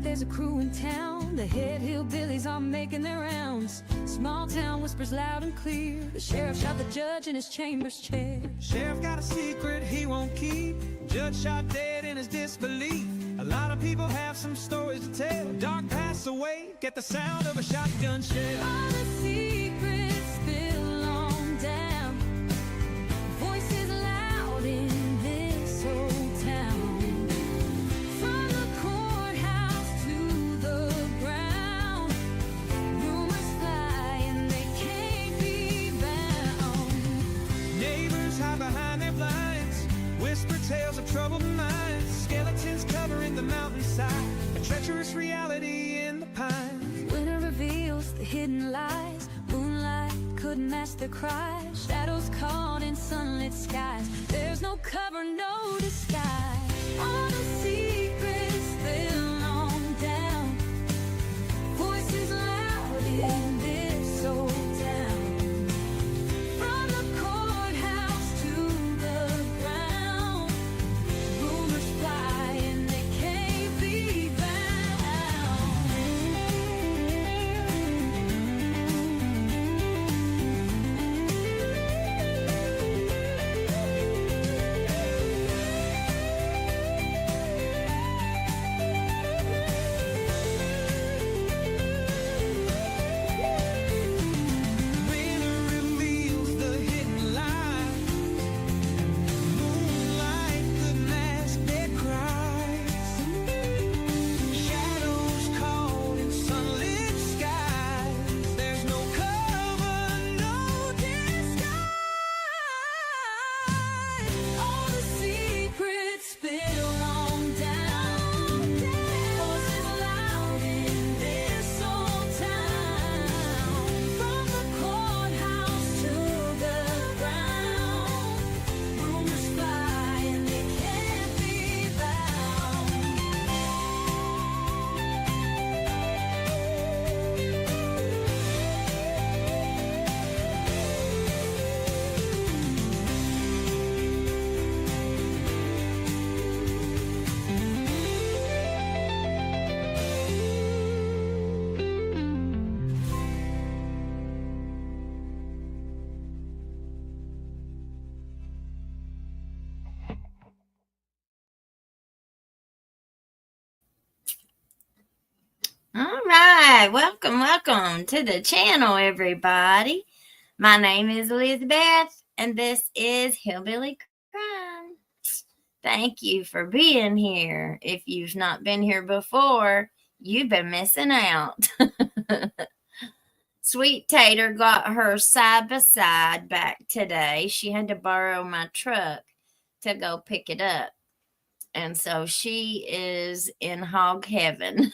there's a crew in town. The head hillbillies are making their rounds. Small town whispers loud and clear. The sheriff shot the judge in his chambers chair. Sheriff got a secret he won't keep. Judge shot dead in his disbelief. A lot of people have some stories to tell. Dark pass away, get the sound of a shotgun shell. All the secrets spill on down. Voices loud in this old town. From the courthouse to the ground, rumors fly and they can't be bound. Neighbors hide behind their blinds, whisper tales of troubled minds. Skeletons covering the mountainside, a treacherous reality in the pines. Winter reveals the hidden lies. Moonlight couldn't mask their cries. Shadows caught in sunlit skies. There's no cover, no disguise. All the secrets spill on down. Voices loud in this old town. From the courthouse to the ground, rumors fly and they can't be bound. Winter reveals the hidden lies. Moonlight could mask their cries. Shadows caught in sunlit skies. There's no cover, no disguise. All the secrets spill on down. Voices loud in this old town. From the courthouse to the ground, rumors fly and they can't be bound. All right, welcome to the channel, everybody. My name is Elizabeth, and this is Hillbilly Crime. Thank you for being here. If you've not been here before, you've been missing out. Sweet Tater got her side-by-side back today. She had to borrow my truck to go pick it up. And so she is in hog heaven.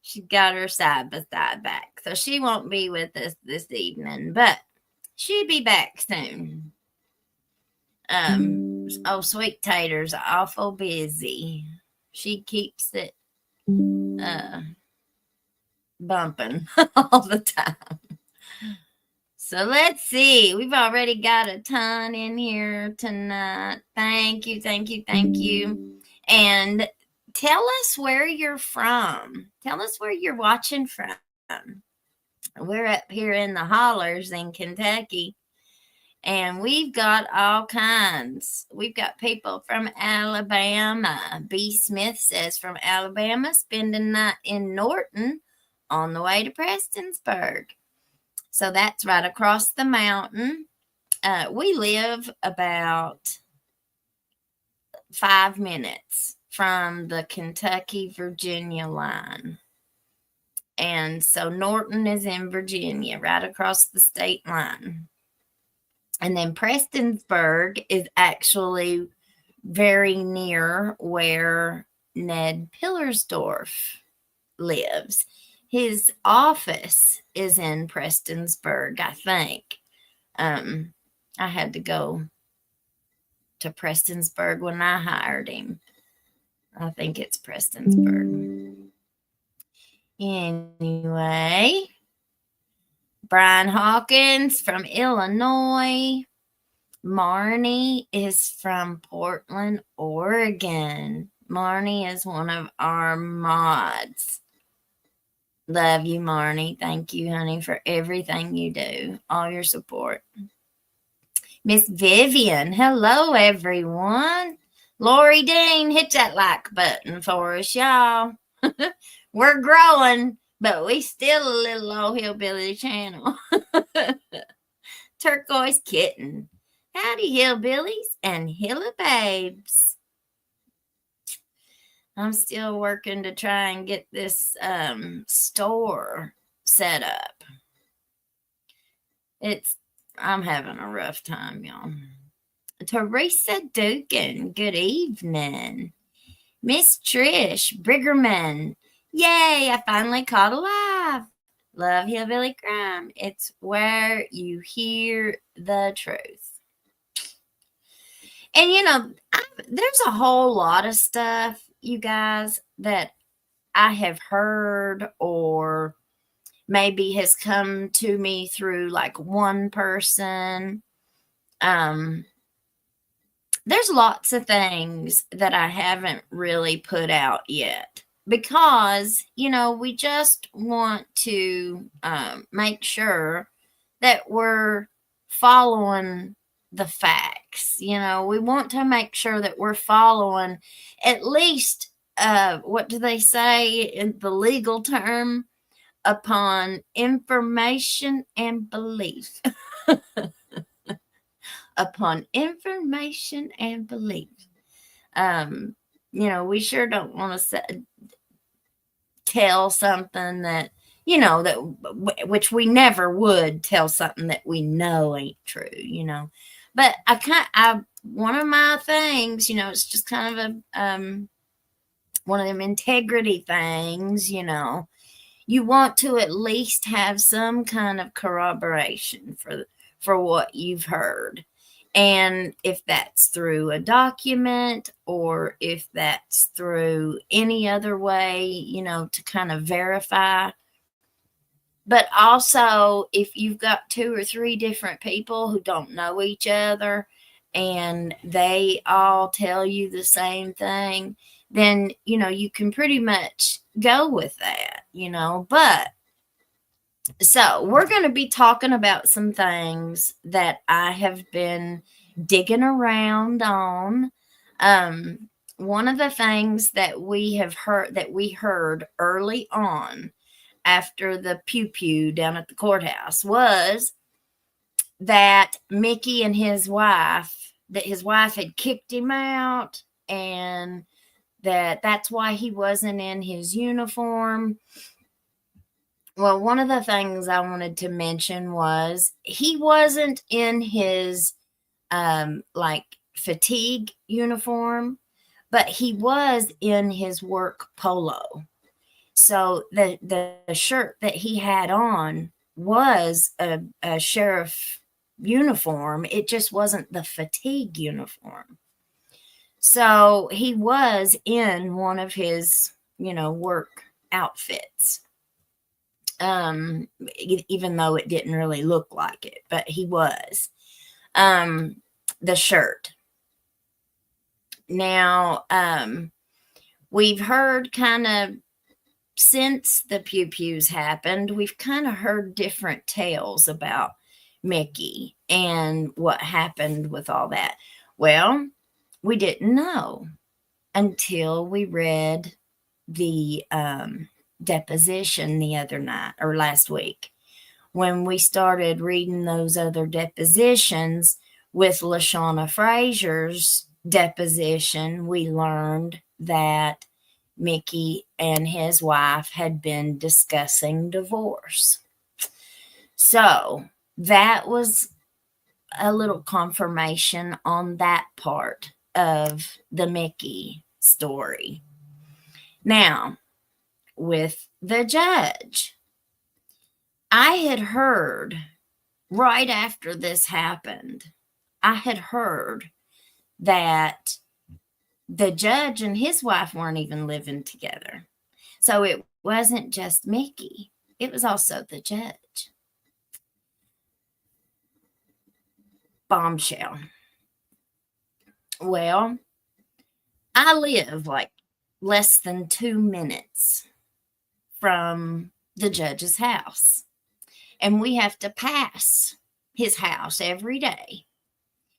She got her side-by-side back. So she won't be with us this evening, but she'll be back soon. Sweet Tater's awful busy. She keeps it bumping all the time. So let's see. We've already got a ton in here tonight. Thank you. And tell us where you're from. Tell us where you're watching from. We're up here in the hollers in Kentucky, and we've got all kinds. We've got people from Alabama. B. Smith says from Alabama, spending night in Norton on the way to Prestonsburg. So that's right across the mountain. We live about 5 minutes from the Kentucky-Virginia line. And so Norton is in Virginia, right across the state line. And then Prestonsburg is actually very near where Ned Pillersdorf lives. His office is in Prestonsburg, I think. I had to go to Prestonsburg when I hired him. I think it's Prestonsburg. Anyway, Brian Hawkins from Illinois. Marnie is from Portland, Oregon. Marnie is one of our mods. Love you, Marnie. Thank you, honey, for everything you do, all your support. Miss Vivian, hello, everyone. Lori Dean, hit that like button for us, y'all. We're growing, but we still a little old hillbilly channel. Turquoise Kitten. Howdy, hillbillies and hilly babes. I'm still working to try and get this store set up. I'm having a rough time, y'all. Teresa Dugan, good evening. Miss Trish Briggerman, yay, I finally caught alive. Love hillbilly crime. It's where you hear the truth. And there's a whole lot of stuff, you guys, that I have heard or maybe has come to me through like one person. There's lots of things that I haven't really put out yet because, we just want to make sure that we're following the facts. We want to make sure that we're following at least, what do they say in the legal term? Upon information and belief. Upon information and belief. We sure don't want to tell something that, which we never would tell something that we know ain't true, But one of my things, it's just kind of one of them integrity things, You want to at least have some kind of corroboration for what you've heard. And if that's through a document or if that's through any other way, to kind of verify. But also, if you've got 2 or 3 different people who don't know each other and they all tell you the same thing, then, you can pretty much go with that, But so we're going to be talking about some things that I have been digging around on. One of the things that we heard early on after the pew down at the courthouse was that Mickey and his wife had kicked him out and that's why he wasn't in his uniform. Well, one of the things I wanted to mention was he wasn't in his fatigue uniform, but he was in his work polo. So the shirt that he had on was a sheriff uniform. It just wasn't the fatigue uniform. So he was in one of his, work outfits. Even though it didn't really look like it, but he was. The shirt. Now, we've heard kind of since the pews happened, we've kind of heard different tales about Mickey and what happened with all that. Well, we didn't know until we read the deposition the other night or last week. When we started reading those other depositions with LaShawna Frazier's deposition, we learned that Mickey and his wife had been discussing divorce. So that was a little confirmation on that part of the Mickey story. Now, with the judge, I had heard right after this happened, I had heard that the judge and his wife weren't even living together. So it wasn't just Mickey, it was also the judge. Bombshell. Well, I live like less than 2 minutes from the judge's house. And we have to pass his house every day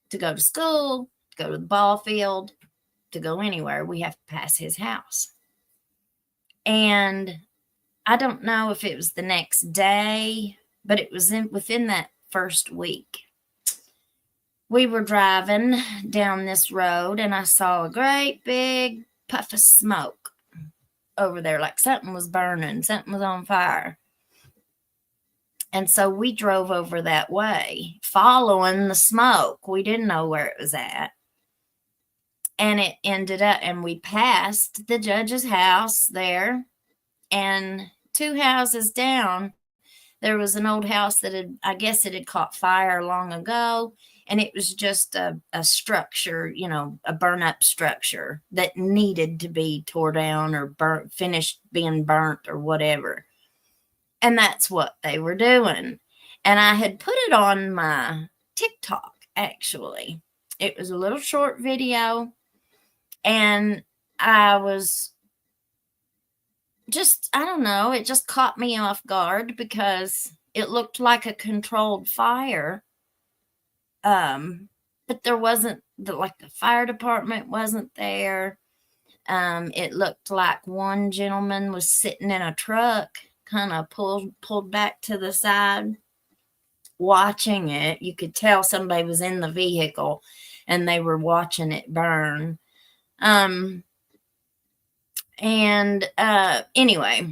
to go to school, to go to the ball field, to go anywhere. We have to pass his house. And I don't know if it was the next day, but it was within that first week. We were driving down this road, and I saw a great big puff of smoke over there, like something was burning, something was on fire. And so we drove over that way, following the smoke. We didn't know where it was at. And it ended up, and we passed the judge's house there, and 2 houses down, there was an old house that I guess it had caught fire long ago. And it was just a structure, a burn up structure that needed to be tore down or finished being burnt or whatever. And that's what they were doing. And I had put it on my TikTok, actually. It was a little short video. And I was just, I don't know, it just caught me off guard because it looked like a controlled fire. But there wasn't, the fire department wasn't there. It looked like one gentleman was sitting in a truck, kind of pulled back to the side, watching it. You could tell somebody was in the vehicle and they were watching it burn. Anyway,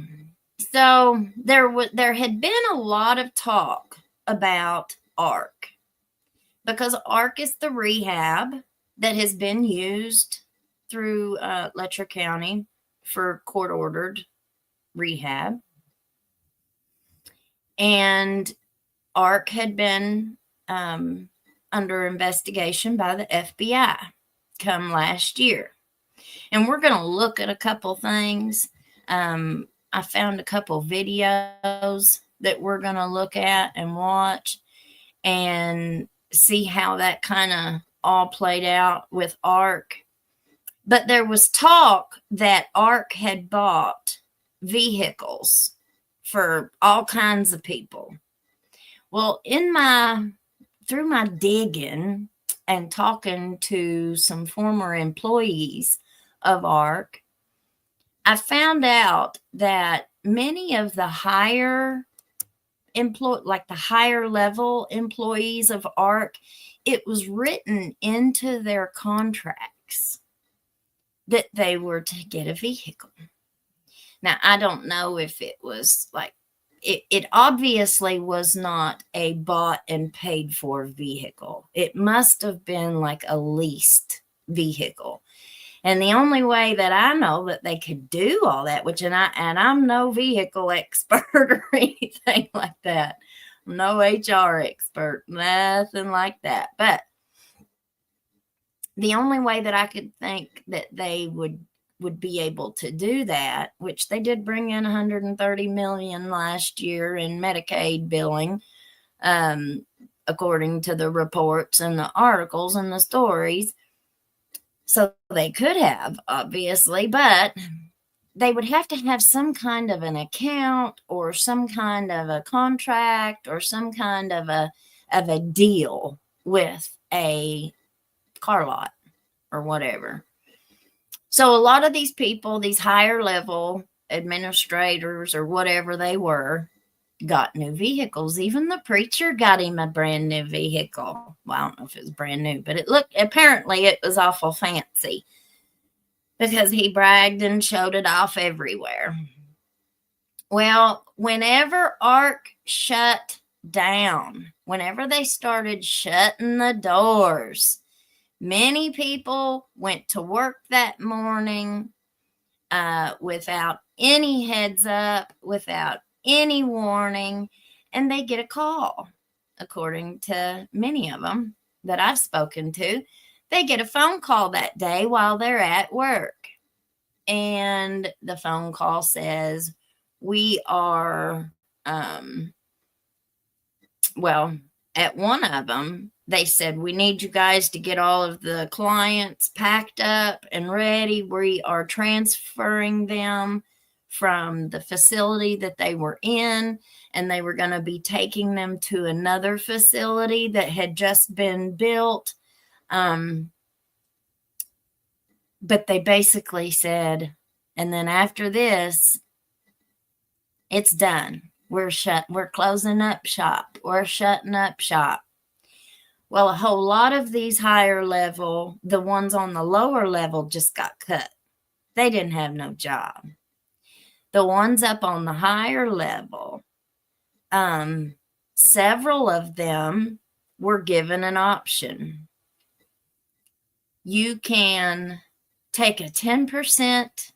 so there had been a lot of talk about ARC, because ARC is the rehab that has been used through Letcher County for court-ordered rehab. And ARC had been under investigation by the FBI come last year. And we're going to look at a couple things. I found a couple videos that we're going to look at and watch and see how that kind of all played out with ARC. But there was talk that ARC had bought vehicles for all kinds of people. Well, through my digging and talking to some former employees of ARC, I found out that many of the higher level employees of ARC, it was written into their contracts that they were to get a vehicle. Now, I don't know if it was it obviously was not a bought and paid for vehicle. It must have been like a leased vehicle. And the only way that I know that they could do all that, I'm no vehicle expert or anything like that. I'm no HR expert, nothing like that. But the only way that I could think that they would be able to do that, which they did bring in $130 million last year in Medicaid billing, according to the reports and the articles and the stories. So they could have, obviously, but they would have to have some kind of an account or some kind of a contract or some kind of a deal with a car lot or whatever. So a lot of these people, these higher level administrators or whatever they were, got new vehicles. Even the preacher got him a brand new vehicle. Well, I don't know if it was brand new, but apparently it was awful fancy because he bragged and showed it off everywhere. Well, whenever ARC shut down, whenever they started shutting the doors, many people went to work that morning without any heads up, without any warning, and they get a call. According to many of them that I've spoken to, they get a phone call that day while they're at work. And the phone call says, we are, at one of them, they said, we need you guys to get all of the clients packed up and ready. We are transferring them from the facility that they were in, and they were going to be taking them to another facility that had just been built. But they basically said, and then after this, it's done. We're closing up shop. We're shutting up shop. Well, a whole lot of these higher level, the ones on the lower level just got cut. They didn't have no job. The ones up on the higher level, several of them were given an option. You can take a 10%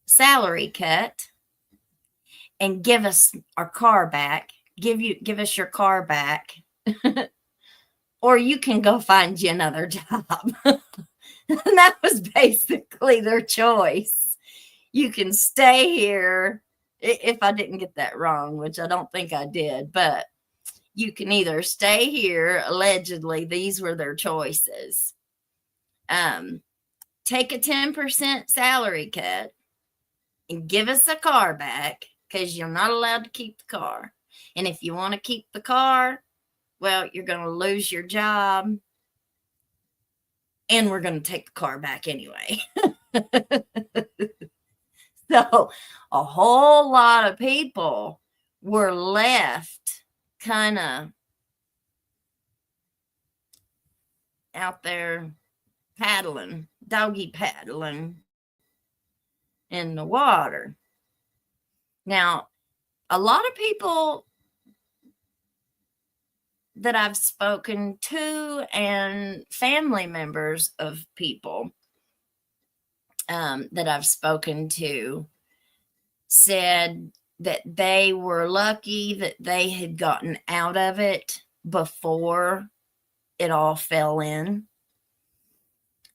salary cut and give us our car back. Give us your car back, or you can go find you another job. And that was basically their choice. You can stay here, if I didn't get that wrong, which I don't think I did, but you can either stay here, allegedly, these were their choices. Take a 10% salary cut and give us a car back, because you're not allowed to keep the car. And if you want to keep the car, well, you're going to lose your job, and we're going to take the car back anyway. So a whole lot of people were left kind of out there paddling, doggy paddling in the water. Now, a lot of people that I've spoken to, and family members of people that I've spoken to, said that they were lucky that they had gotten out of it before it all fell in.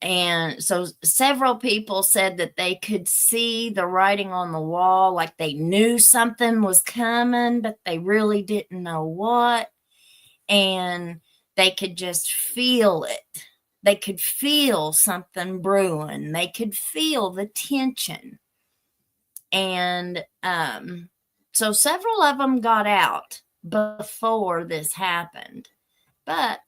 And so several people said that they could see the writing on the wall, like they knew something was coming, but they really didn't know what. And they could just feel it. They could feel something brewing. They could feel the tension. And so several of them got out before this happened. But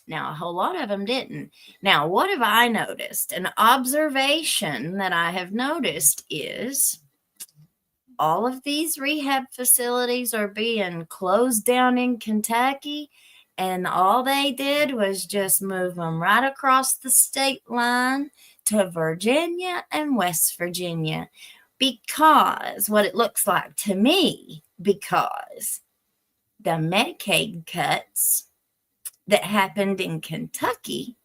now a whole lot of them didn't. Now, what have I noticed? An observation that I have noticed is all of these rehab facilities are being closed down in Kentucky, and all they did was just move them right across the state line to Virginia and West Virginia, because what it looks like to me, because the Medicaid cuts that happened in Kentucky,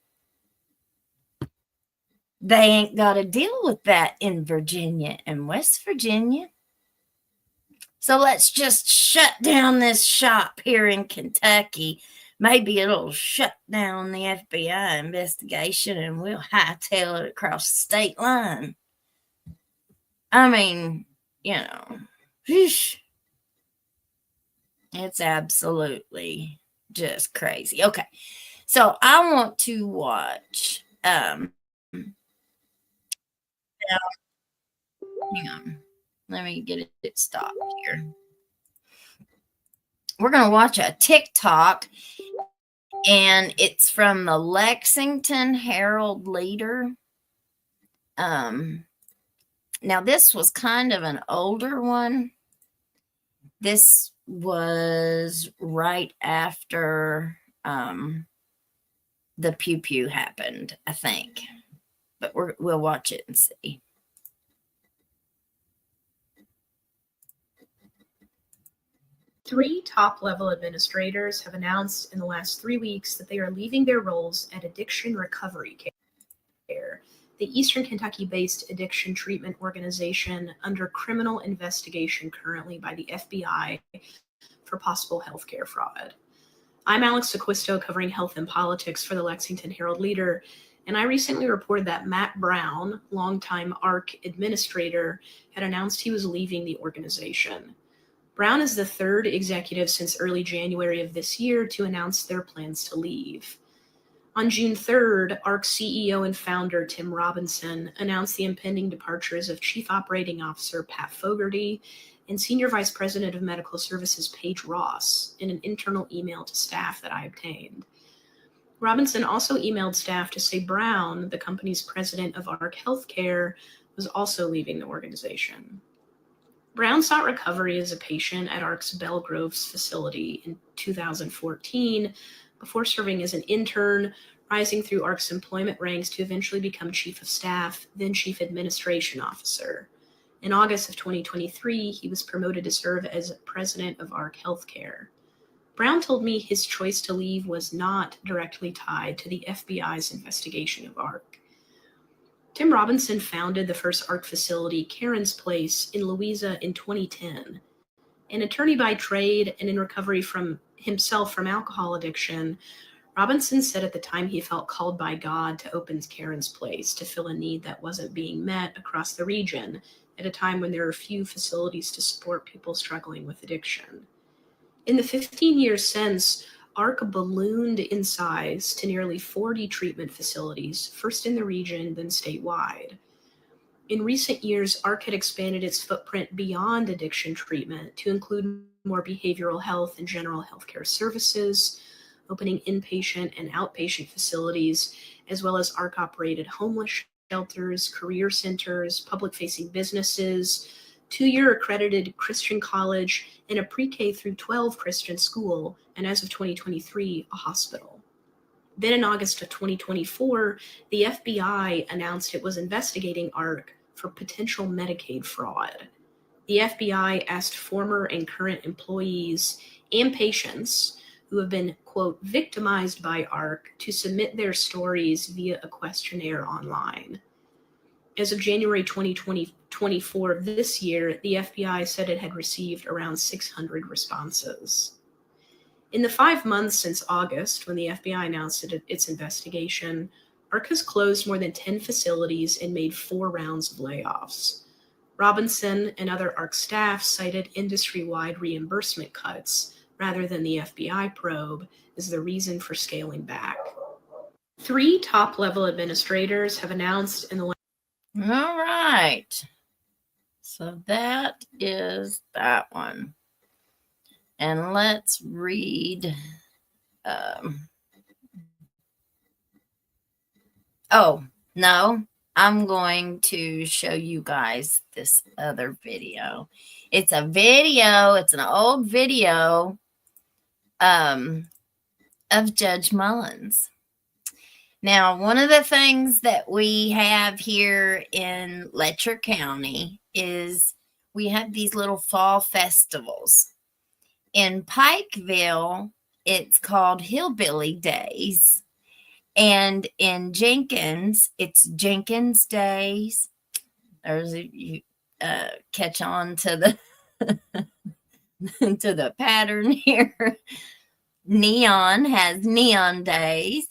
they ain't got to deal with that in Virginia and West Virginia. So let's just shut down this shop here in Kentucky. Maybe it'll shut down the FBI investigation, and we'll hightail it across the state line. I mean, you know, it's absolutely just crazy. Okay, so I want to watch. Hang on, let me get it stopped here. We're gonna watch a TikTok, and it's from the Lexington Herald Leader. Now this was kind of an older one. This was right after the pew pew happened, I think. But we'll watch it and see. Three top-level administrators have announced in the last 3 weeks that they are leaving their roles at Addiction Recovery Care, the Eastern Kentucky-based addiction treatment organization under criminal investigation currently by the FBI for possible healthcare fraud. I'm Alex Sequisto, covering health and politics for the Lexington Herald Leader, and I recently reported that Matt Brown, longtime ARC administrator, had announced he was leaving the organization. Brown is the third executive since early January of this year to announce their plans to leave. On June 3rd, ARC CEO and founder Tim Robinson announced the impending departures of Chief Operating Officer Pat Fogarty and Senior Vice President of Medical Services Paige Ross in an internal email to staff that I obtained. Robinson also emailed staff to say Brown, the company's president of ARC Healthcare, was also leaving the organization. Brown sought recovery as a patient at ARC's Bell Groves facility in 2014 before serving as an intern, rising through ARC's employment ranks to eventually become chief of staff, then chief administration officer. In August of 2023, he was promoted to serve as president of ARC Healthcare. Brown told me his choice to leave was not directly tied to the FBI's investigation of ARC. Tim Robinson founded the first ARC facility, Karen's Place, in Louisa in 2010. An attorney by trade and in recovery from himself from alcohol addiction, Robinson said at the time he felt called by God to open Karen's Place to fill a need that wasn't being met across the region at a time when there are few facilities to support people struggling with addiction. In the 15 years since, ARC ballooned in size to nearly 40 treatment facilities, first in the region, then statewide. In recent years, ARC had expanded its footprint beyond addiction treatment to include more behavioral health and general healthcare services, opening inpatient and outpatient facilities, as well as ARC-operated homeless shelters, career centers, public-facing businesses, 2-year accredited Christian college, and a pre-K through 12 Christian school, and as of 2023, a hospital. Then in August of 2024, the FBI announced it was investigating ARC for potential Medicaid fraud. The FBI asked former and current employees and patients who have been, quote, victimized by ARC to submit their stories via a questionnaire online. As of January 2024 of this year, the FBI said it had received around 600 responses. In the 5 months since August, when the FBI announced its investigation, ARC has closed more than 10 facilities and made 4 rounds of layoffs. Robinson and other ARC staff cited industry-wide reimbursement cuts rather than the FBI probe as the reason for scaling back. 3 top-level administrators have announced in the All right. So that is that one. And let's read. Oh, no. I'm going to show you guys this other video. It's a video. It's an old video of Judge Mullins. Now, one of the things that we have here in Letcher County is we have these little fall festivals. In Pikeville, it's called Hillbilly Days. And in Jenkins, it's Jenkins Days. There's you catch on to the to the pattern here. Neon has Neon Days.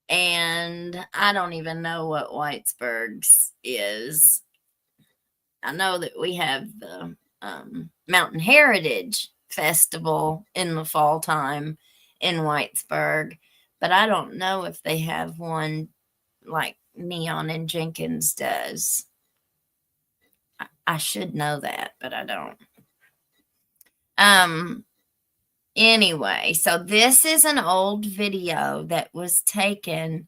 And I don't even know what Whitesburg's is. I know that we have the Mountain Heritage Festival in the fall time in Whitesburg, but I don't know if they have one like Neon and Jenkins does. I should know that, but I don't. Anyway, so this is an old video that was taken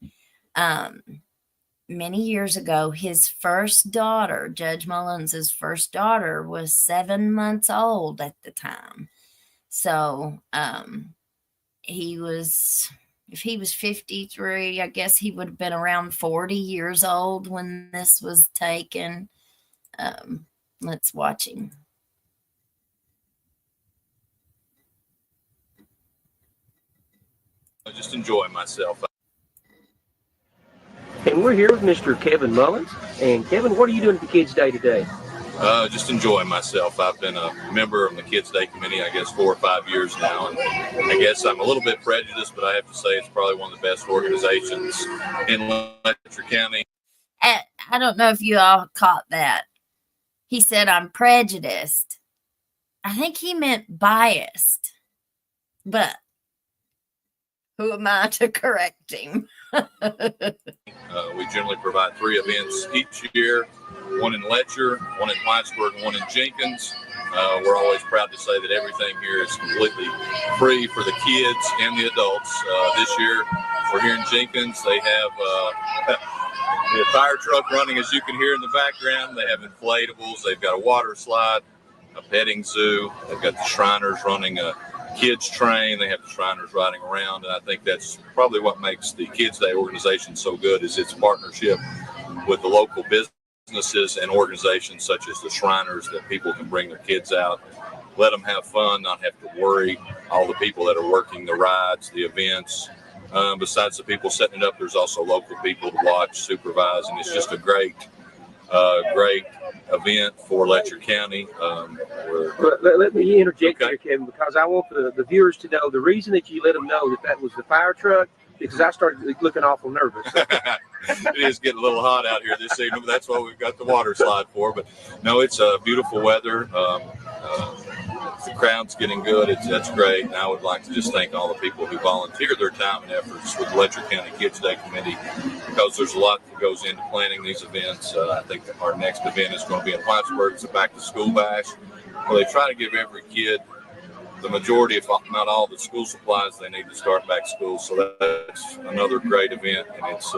many years ago. His first daughter, Judge Mullins' first daughter, was 7 months old at the time. So he was, if he was 53, I guess he would have been around 40 years old when this was taken. Let's watch him. I just enjoy myself. And we're here with Mr. Kevin Mullins. And Kevin, what are you doing at the Kids Day today? Just enjoying myself. I've been a member of the Kids Day Committee, I guess, 4 or 5 years now. And I guess I'm a little bit prejudiced, but I have to say it's probably one of the best organizations in Letcher County. I don't know if you all caught that. He said, I'm prejudiced. I think he meant biased, but who am I to correct him? We generally provide 3 events each year, one in Letcher, one in Whitesburg, and one in Jenkins. We're always proud to say that everything here is completely free for the kids and the adults. This year, we're here in Jenkins. They have the fire truck running, as you can hear in the background. They have inflatables. They've got a water slide, a petting zoo. They've got the Shriners running a kids train. They have the Shriners riding around, and I think that's probably what makes the Kids Day organization so good, is its partnership with the local businesses and organizations such as the Shriners, that people can bring their kids out, let them have fun, not have to worry. All the people that are working the rides, the events, besides the people setting it up, there's also local people to watch, supervise, and it's just a great event for Letcher County. Let me interject Okay. here, Kevin, because I want the viewers to know the reason that you let them know that was the fire truck, because I started looking awful nervous. It is getting a little hot out here this evening, but that's what we've got the water slide for. But no, it's beautiful weather. The crowd's getting good. That's great. And I would like to just thank all the people who volunteer their time and efforts with the Letcher County Kids Day Committee, because there's a lot that goes into planning these events. I think that our next event is going to be in Whitesburg. It's a back to school bash, where they try to give every kid the majority, if not all, the school supplies they need to start back school. So that's another great event, and it's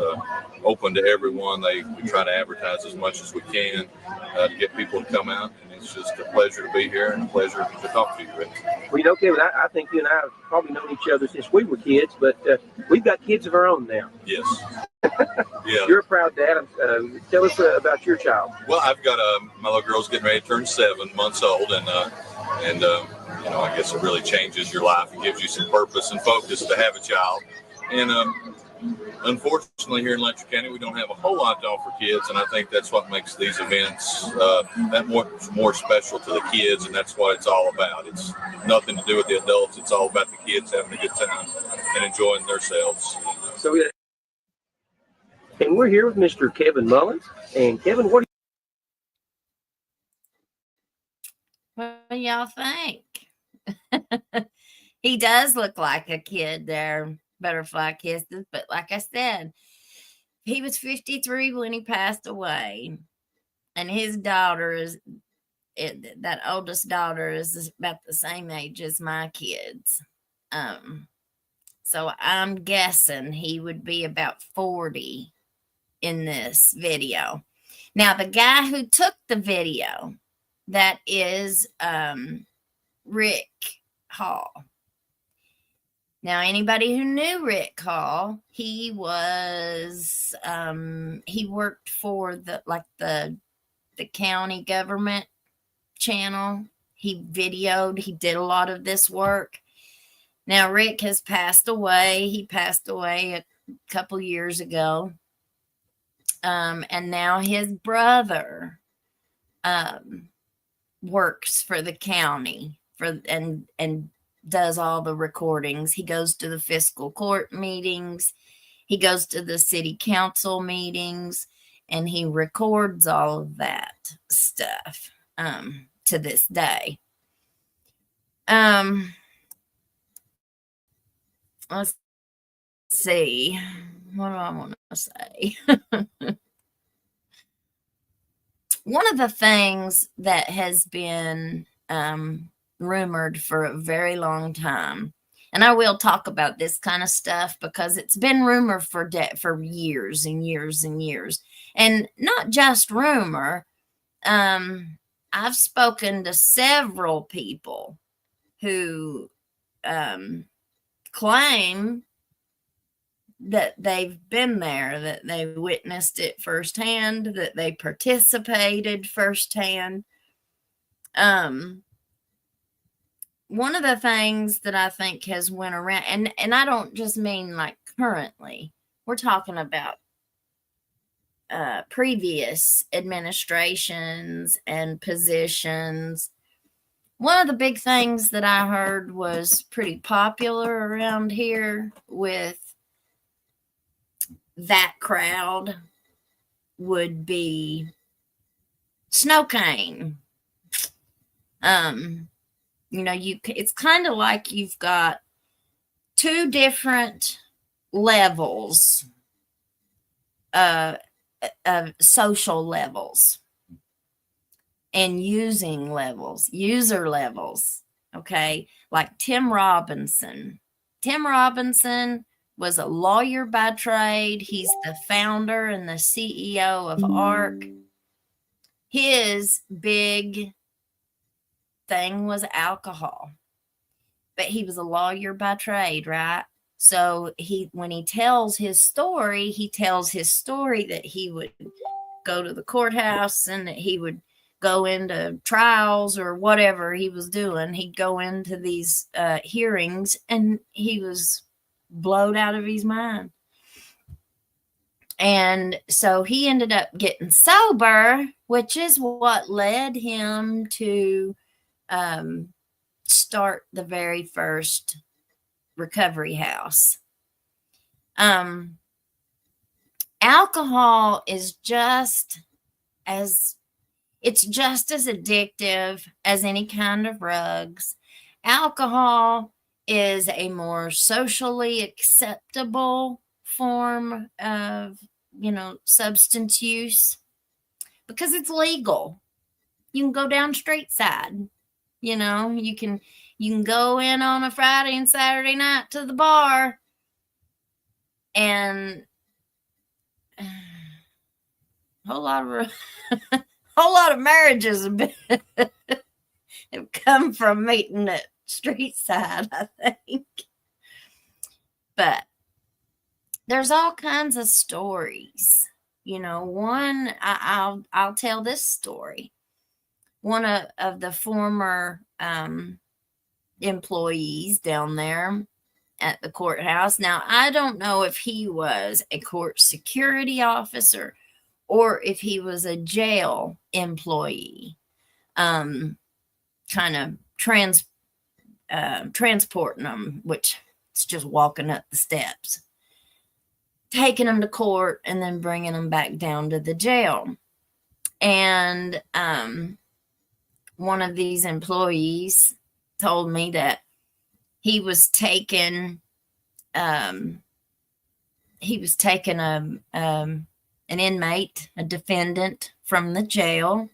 open to everyone. We try to advertise as much as we can to get people to come out, and it's just a pleasure to be here and a pleasure to talk to you, Rick. Well, Kevin, I think you and I have probably known each other since we were kids, but we've got kids of our own now. Yes. Yeah. You're a proud dad. Tell us about your child. Well, I've got my little girl's getting ready to turn 7 months old, and I guess it really changes your life and gives you some purpose and focus to have a child. And unfortunately, here in Letcher County, we don't have a whole lot to offer kids, and I think that's what makes these events that much more special to the kids, and that's what it's all about. It's nothing to do with the adults. It's all about the kids having a good time and enjoying themselves. So, and we're here with Mr. Kevin Mullins. And Kevin, what What do y'all think? He does look like a kid there, Butterfly Kisses, but like I said, he was 53 when he passed away, and his daughter that oldest daughter is about the same age as my kids. So I'm guessing he would be about 40 in this video. Now, the guy who took the video, that is Rick Hall. Now, anybody who knew Rick Hall, he was he worked for the county government channel. He did a lot of this work. Now, Rick has passed away. He passed away a couple years ago. And now his brother works for the county and does all the recordings. He goes to the fiscal court meetings. He goes to the city council meetings, and he records all of that stuff to this day. Let's see. What do I want to say? One of the things that has been rumored for a very long time, and I will talk about this kind of stuff because it's been rumored for years and years and years, and not just rumor. I've spoken to several people who claim that they've been there, that they witnessed it firsthand, that they participated firsthand. One of the things that I think has went around, and I don't just mean like currently, we're talking about previous administrations and positions. One of the big things that I heard was pretty popular around here with that crowd would be snow cane. You know, it's kind of like you've got two different levels of social levels and user levels. Okay. Like Tim Robinson. Tim Robinson was a lawyer by trade. He's the founder and the CEO of ARC. His big thing was alcohol, but he was a lawyer by trade, right? So when he tells his story that he would go to the courthouse and that he would go into trials or whatever he was doing. He'd go into these hearings and he was blowed out of his mind. And so he ended up getting sober, which is what led him to start the very first recovery house. Alcohol is just as addictive as any kind of drugs. Alcohol is a more socially acceptable form of, substance use because it's legal. You can go down street side. You can go in on a Friday and Saturday night to the bar, and a whole lot of marriages have come from meeting at street side, I think. But there's all kinds of stories. One, I'll tell this story. One of the former employees down there at the courthouse. Now, I don't know if he was a court security officer or if he was a jail employee, kind of transporting them, which is just walking up the steps, taking them to court and then bringing them back down to the jail. And one of these employees told me that he was taking an inmate, a defendant from the jail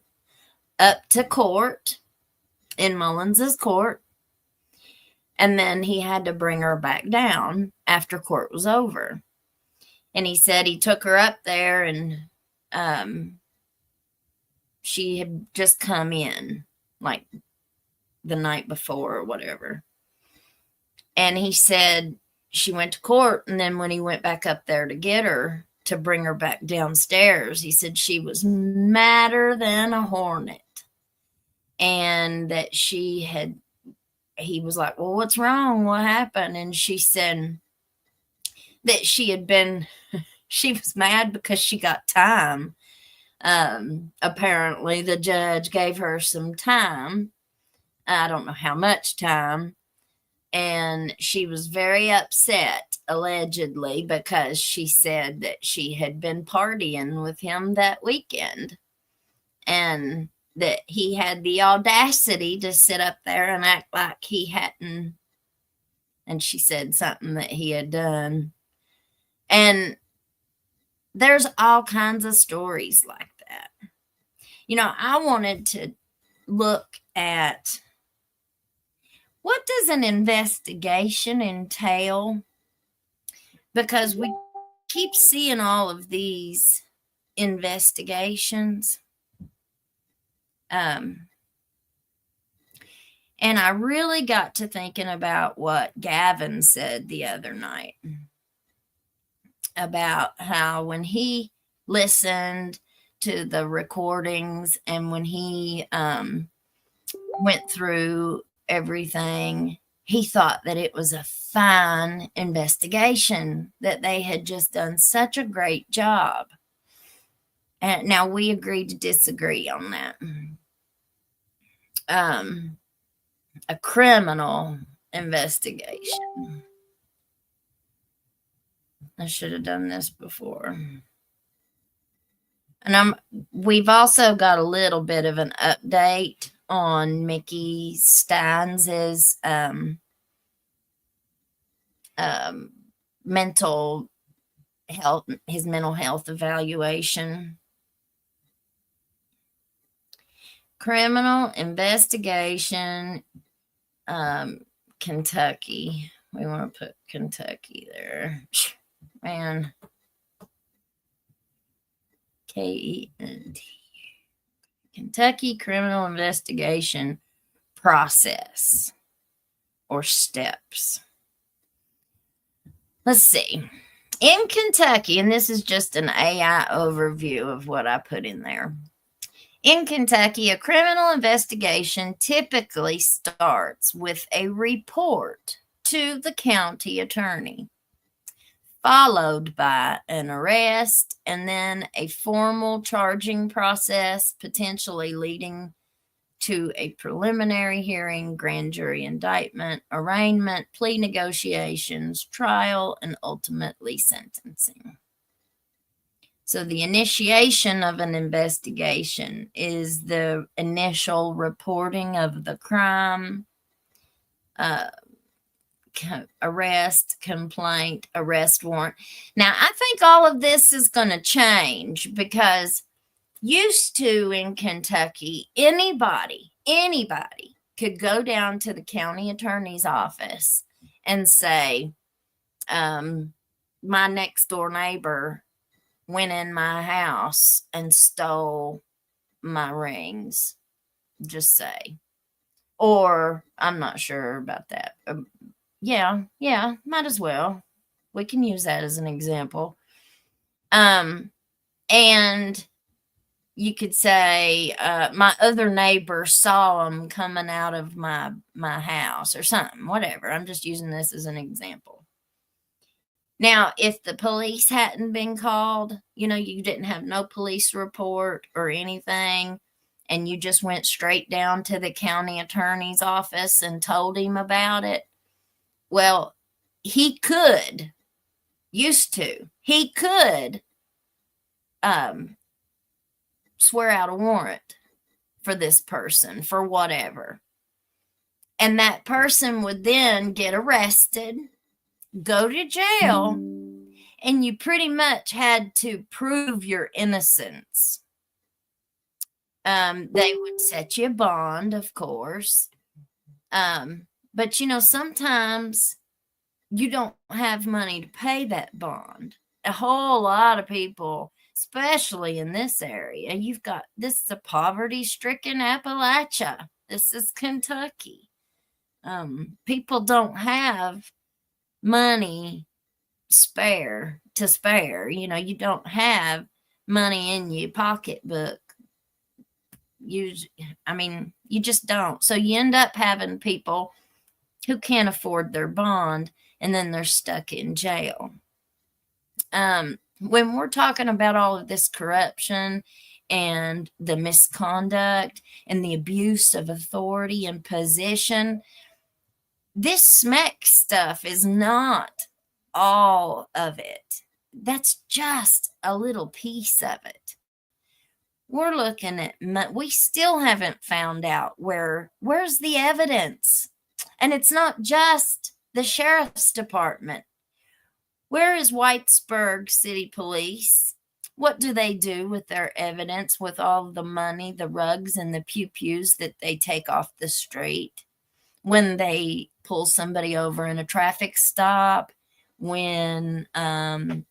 up to court in Mullins's court. And then he had to bring her back down after court was over. And he said he took her up there and she had just come in like the night before or whatever. And he said she went to court, and then when he went back up there to get her, to bring her back downstairs, he said she was madder than a hornet. And that he was like, well, what's wrong? What happened? And she said that she was mad because she got time. Apparently the judge gave her some time. I don't know how much time. And she was very upset, allegedly, because she said that she had been partying with him that weekend and that he had the audacity to sit up there and act like he hadn't. And she said something that he had done. And there's all kinds of stories like that. I wanted to look at what does an investigation entail? Because we keep seeing all of these investigations. And I really got to thinking about what Gavin said the other night about how when he listened to the recordings and when he went through everything, he thought that it was a fine investigation, that they had just done such a great job. And now we agreed to disagree on that. A criminal investigation. I should have done this before. And we've also got a little bit of an update on Mickey Stines' mental health, his mental health evaluation. Criminal investigation, Kentucky. We want to put Kentucky there. Man. KENT. Kentucky criminal investigation process or steps. Let's see. In Kentucky, and this is just an AI overview of what I put in there. In Kentucky, a criminal investigation typically starts with a report to the county attorney, followed by an arrest and then a formal charging process, potentially leading to a preliminary hearing, grand jury indictment, arraignment, plea negotiations, trial, and ultimately sentencing. So the initiation of an investigation is the initial reporting of the crime, arrest, complaint, arrest warrant. Now, I think all of this is going to change because used to in Kentucky, anybody could go down to the county attorney's office and say, my next door neighbor went in my house and stole my rings, just say. Or I'm not sure about that. Yeah, might as well. We can use that as an example. And you could say, my other neighbor saw him coming out of my house or something, whatever. I'm just using this as an example. Now, if the police hadn't been called, you didn't have no police report or anything, and you just went straight down to the county attorney's office and told him about it, well, he could swear out a warrant for this person for whatever. And that person would then get arrested, go to jail, and you pretty much had to prove your innocence. They would set you a bond, of course. But, sometimes you don't have money to pay that bond. A whole lot of people, especially in this area, this is a poverty-stricken Appalachia. This is Kentucky. People don't have money to spare. You don't have money in your pocketbook. You just don't. So you end up having people who can't afford their bond, and then they're stuck in jail. When we're talking about all of this corruption and the misconduct and the abuse of authority and position, this SMEC stuff is not all of it. That's just a little piece of it. We're looking at, we still haven't found out where's the evidence. And it's not just the sheriff's department. Where is Whitesburg City Police? What do they do with their evidence, with all the money, the rugs, and the pew-pews that they take off the street when they pull somebody over in a traffic stop, when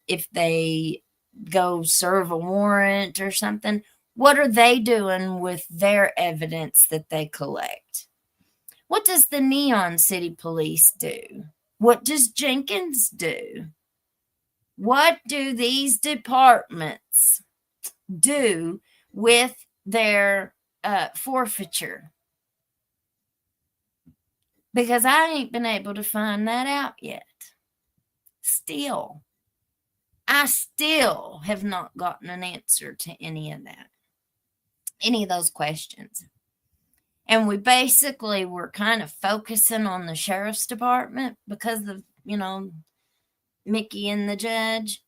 if they go serve a warrant or something? What are they doing with their evidence that they collect? What does the Neon City Police do? What does Jenkins do? What do these departments do with their forfeiture? Because I ain't been able to find that out yet. I still have not gotten an answer to any of those questions. And we basically were kind of focusing on the sheriff's department because of, Mickey and the judge.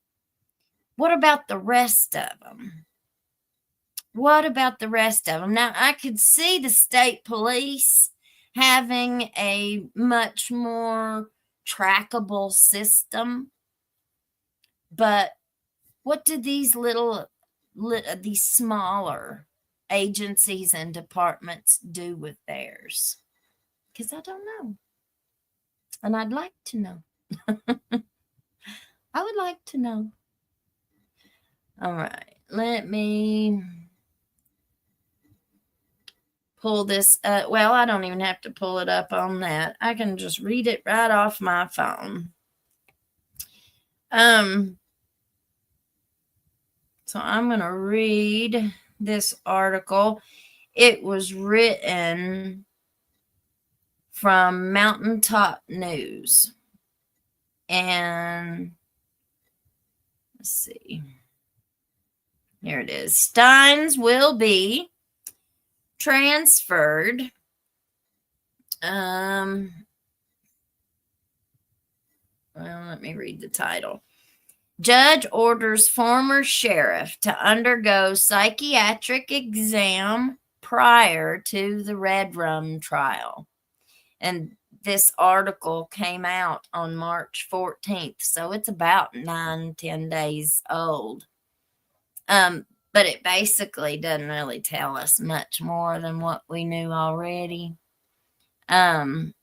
What about the rest of them? what about the rest of them? Now, I could see the state police having a much more trackable system, but what do these these smaller agencies and departments do with theirs? Because I don't know. And I'd like to know. I would like to know. All right. Let me pull this up. Well, I don't even have to pull it up on that. I can just read it right off my phone. So I'm going to read this article. It was written from Mountaintop News. And let's see. Here it is. Steins will be transferred. Well, let me read the title. Judge orders former sheriff to undergo psychiatric exam prior to the Red Rum trial. And this article came out on March 14th, so it's about 9-10 days old. But it basically doesn't really tell us much more than what we knew already. Whitesburg,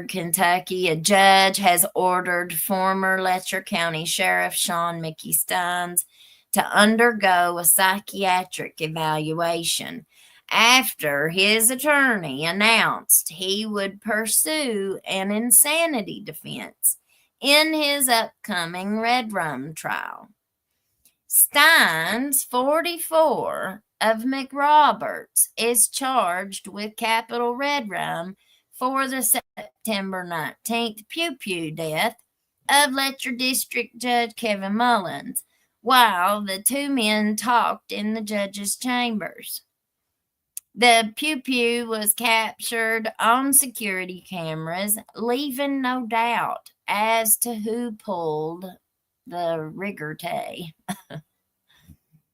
Kentucky, a judge has ordered former Letcher County Sheriff Mickey Stines to undergo a psychiatric evaluation after his attorney announced he would pursue an insanity defense in his upcoming Red Rum trial. Steins, 44, of McRoberts, is charged with capital Red Rum for the September 19th pew-pew death of Letcher District Judge Kevin Mullins, while the two men talked in the judge's chambers. The pew-pew was captured on security cameras, leaving no doubt as to who pulled the rigorte.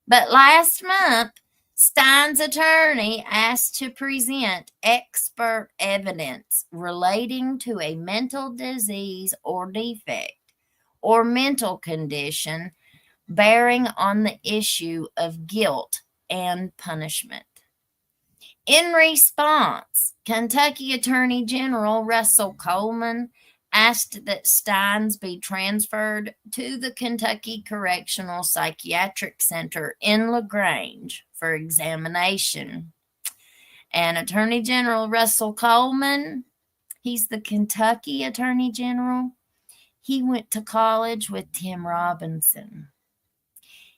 But last month, Stein's attorney asked to present expert evidence relating to a mental disease or defect or mental condition bearing on the issue of guilt and punishment. In response, Kentucky Attorney General Russell Coleman asked that Steins be transferred to the Kentucky Correctional Psychiatric Center in LaGrange for examination. And Attorney General Russell Coleman, he's the Kentucky Attorney General. He went to college with Tim Robinson.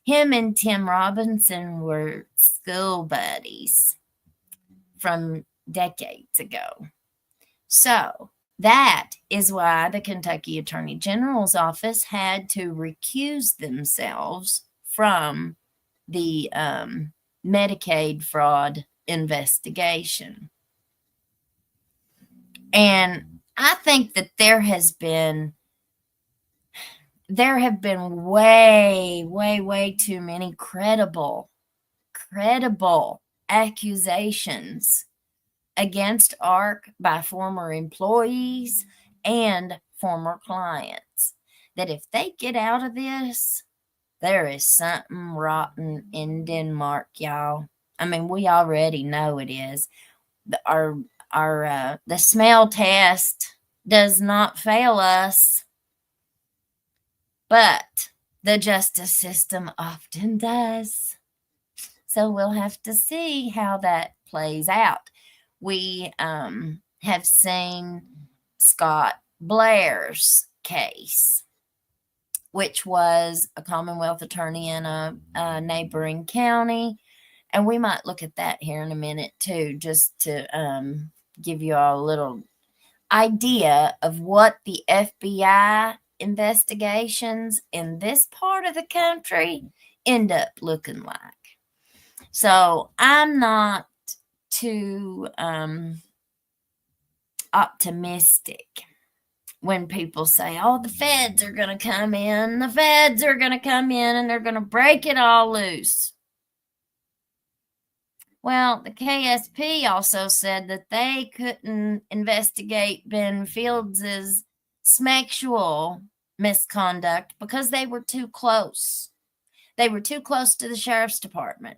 Him and Tim Robinson were school buddies from decades ago. So that is why the Kentucky Attorney General's office had to recuse themselves from the Medicaid fraud investigation. And I think that there have been way too many credible accusations against ARC by former employees and former clients, that if they get out of this, there is something rotten in Denmark, y'all. I mean, we already know it is. The smell test does not fail us, but the justice system often does. So we'll have to see how that plays out. We have seen Scott Blair's case, which was a Commonwealth attorney in a neighboring county. And we might look at that here in a minute, too, just to give you all a little idea of what the FBI investigations in this part of the country end up looking like. So I'm not too optimistic when people say, oh, the feds are going to come in. The feds are going to come in and they're going to break it all loose. Well, the KSP also said that they couldn't investigate Ben Fields' sexual misconduct because they were too close. They were too close to the sheriff's department.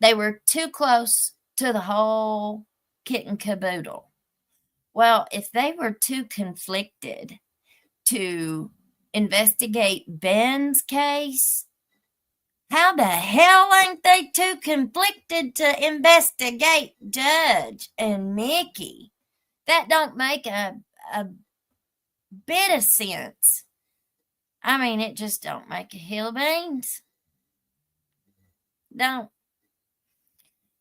They were too close to the whole kit and caboodle. Well, if they were too conflicted to investigate Ben's case, how the hell ain't they too conflicted to investigate Judge and Mickey? That don't make a bit of sense. I mean, it just don't make a hill beans. Don't.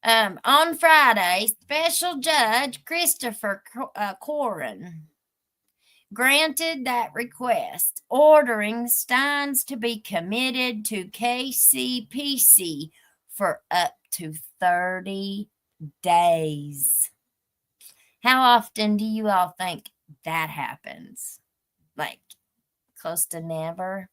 On Friday, Special Judge Christopher Corrin granted that request, ordering Steins to be committed to KCPC for up to 30 days. How often do you all think that happens? Like, close to never?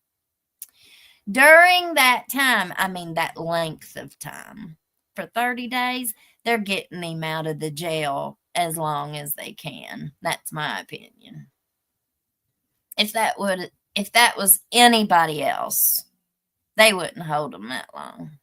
During that time, I mean that length of time, for 30 days, they're getting him out of the jail as long as they can. That's my opinion. If that was anybody else, they wouldn't hold him that long.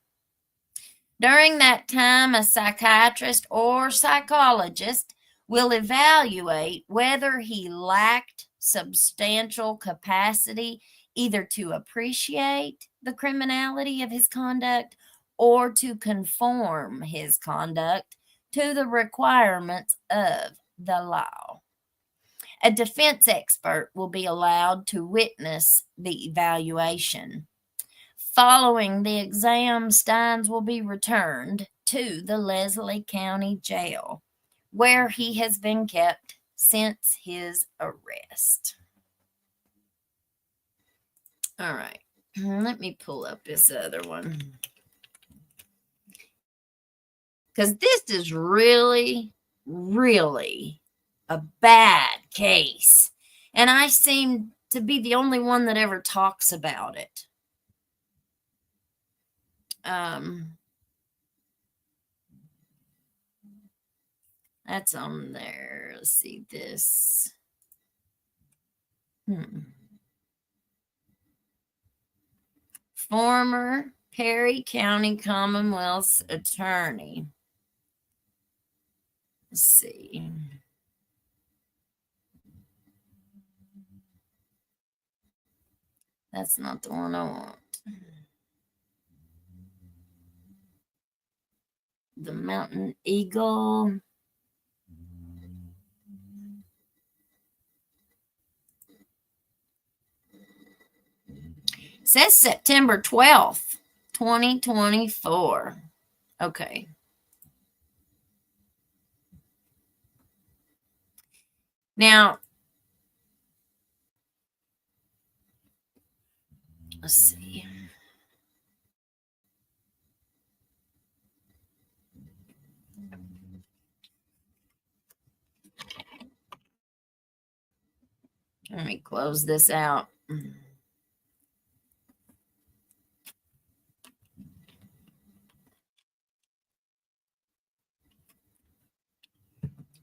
During that time, a psychiatrist or psychologist will evaluate whether he lacked substantial capacity either to appreciate the criminality of his conduct or to conform his conduct to the requirements of the law. A defense expert will be allowed to witness the evaluation. Following the exam, Steins will be returned to the Leslie County Jail, where he has been kept since his arrest. All right, let me pull up this other one. Because this is really, really a bad case. And I seem to be the only one that ever talks about it. That's on there. Let's see this. Former Perry County Commonwealth's attorney. Let's see. That's not the one I want. The Mountain Eagle. It says September 12th, 2024. Okay. Now, let's see. Let me close this out.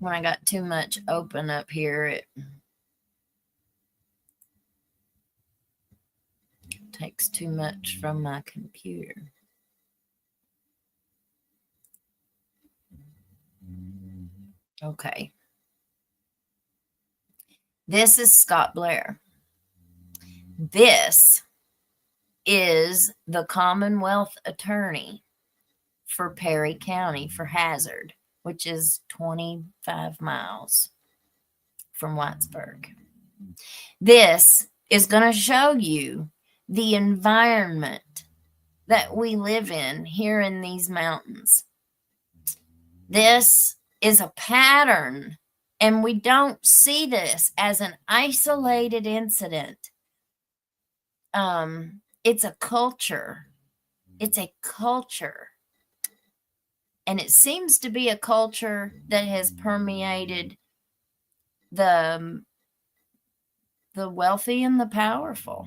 When I got too much open up here, it takes too much from my computer. Okay. This is Scott Blair. This is the Commonwealth attorney for Perry County for Hazard, which is 25 miles from Whitesburg. This is going to show you the environment that we live in here in these mountains. This is a pattern, and we don't see this as an isolated incident. It's a culture. It's a culture. And it seems to be a culture that has permeated the wealthy and the powerful.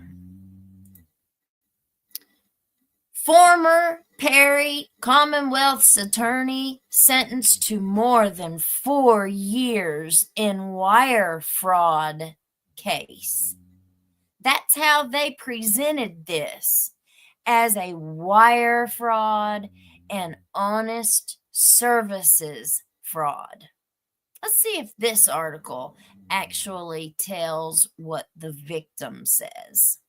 Former Perry Commonwealth's attorney sentenced to more than 4 years in wire fraud case. That's how they presented this, as a wire fraud and honest services fraud. Let's see if this article actually tells what the victim says.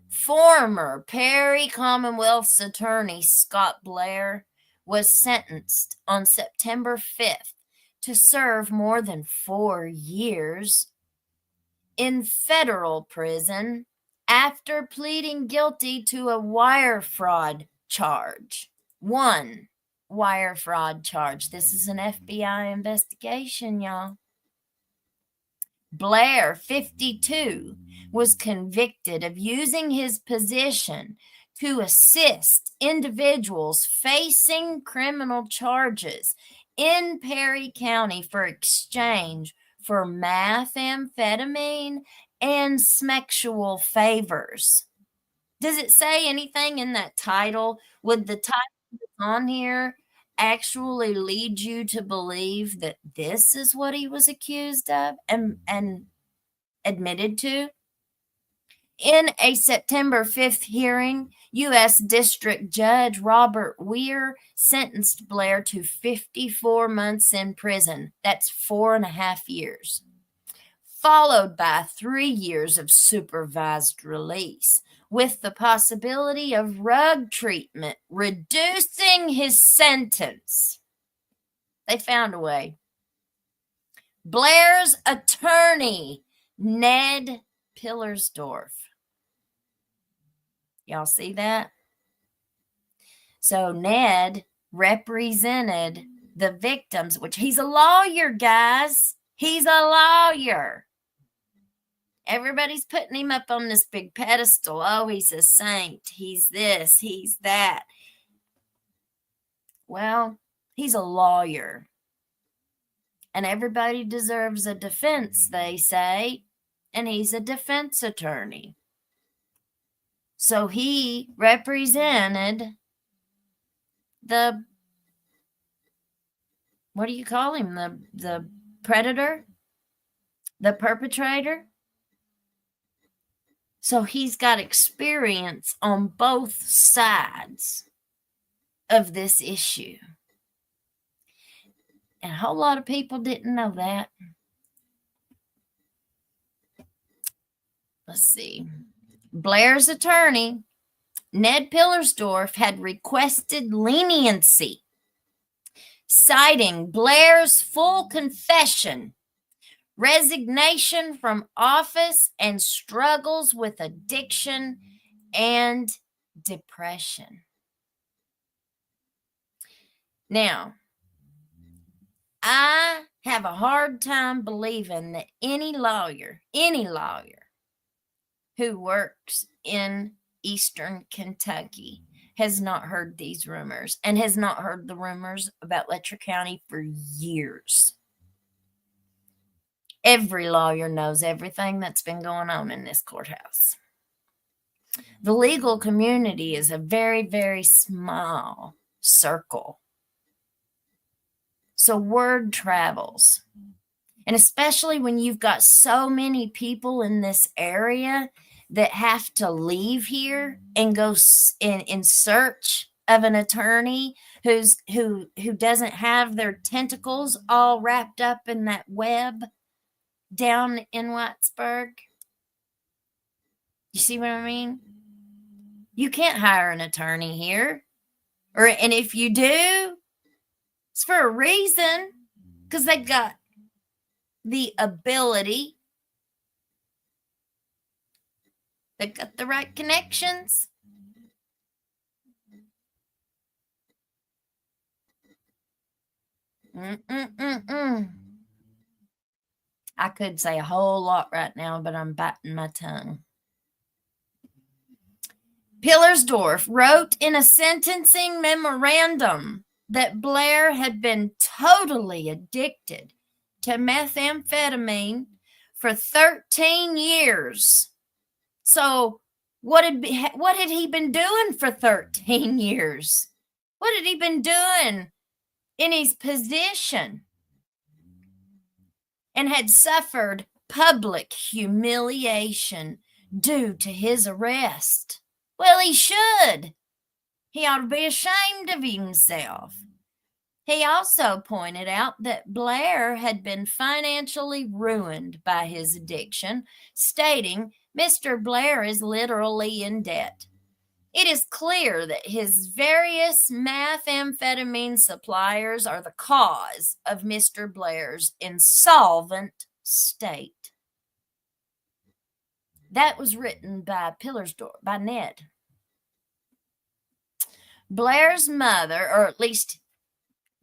Former Perry Commonwealth's attorney Scott Blair was sentenced on September 5th to serve more than 4 years in federal prison after pleading guilty to a wire fraud charge. One wire fraud charge. This is an FBI investigation, y'all. Blair, 52, was convicted of using his position to assist individuals facing criminal charges in Perry County for exchange for methamphetamine and sexual favors. Does it say anything in that title? Would the title that's on here actually lead you to believe that this is what he was accused of and admitted to? In a September 5th hearing, U.S. District Judge Robert Weir sentenced Blair to 54 months in prison. That's 4.5 years, followed by 3 years of supervised release, with the possibility of rug treatment, reducing his sentence. They found a way. Blair's attorney, Ned Pillersdorf. Y'all see that? So Ned represented the victims, which he's a lawyer, guys. He's a lawyer. Everybody's putting him up on this big pedestal. Oh, he's a saint. He's this, he's that. Well, he's a lawyer. And everybody deserves a defense, they say. And he's a defense attorney. So he represented the, what do you call him? The predator? The perpetrator? So he's got experience on both sides of this issue. And a whole lot of people didn't know that. Let's see. Blair's attorney, Ned Pillersdorf, had requested leniency, citing Blair's full confession, resignation from office, and struggles with addiction and depression. Now, I have a hard time believing that any lawyer who works in Eastern Kentucky has not heard these rumors and has not heard the rumors about Letcher County for years. Every lawyer knows everything that's been going on in this courthouse. The legal community is a very, very small circle. So word travels. And especially when you've got so many people in this area that have to leave here and go in search of an attorney who doesn't have their tentacles all wrapped up in that web down in Whitesburg. You see what I mean? You can't hire an attorney here. And if you do, it's for a reason, because they've got the ability. They've got the right connections. I could say a whole lot right now, but I'm biting my tongue. Pillersdorf wrote in a sentencing memorandum that Blair had been totally addicted to methamphetamine for 13 years. So What had he been doing for 13 years? What had he been doing in his position? And had suffered public humiliation due to his arrest. Well, he should. He ought to be ashamed of himself. He also pointed out that Blair had been financially ruined by his addiction, stating, "Mr. Blair is literally in debt. It is clear that his various methamphetamine suppliers are the cause of Mr. Blair's insolvent state." That was written by Pillersdorf, by Ned. Blair's mother, or at least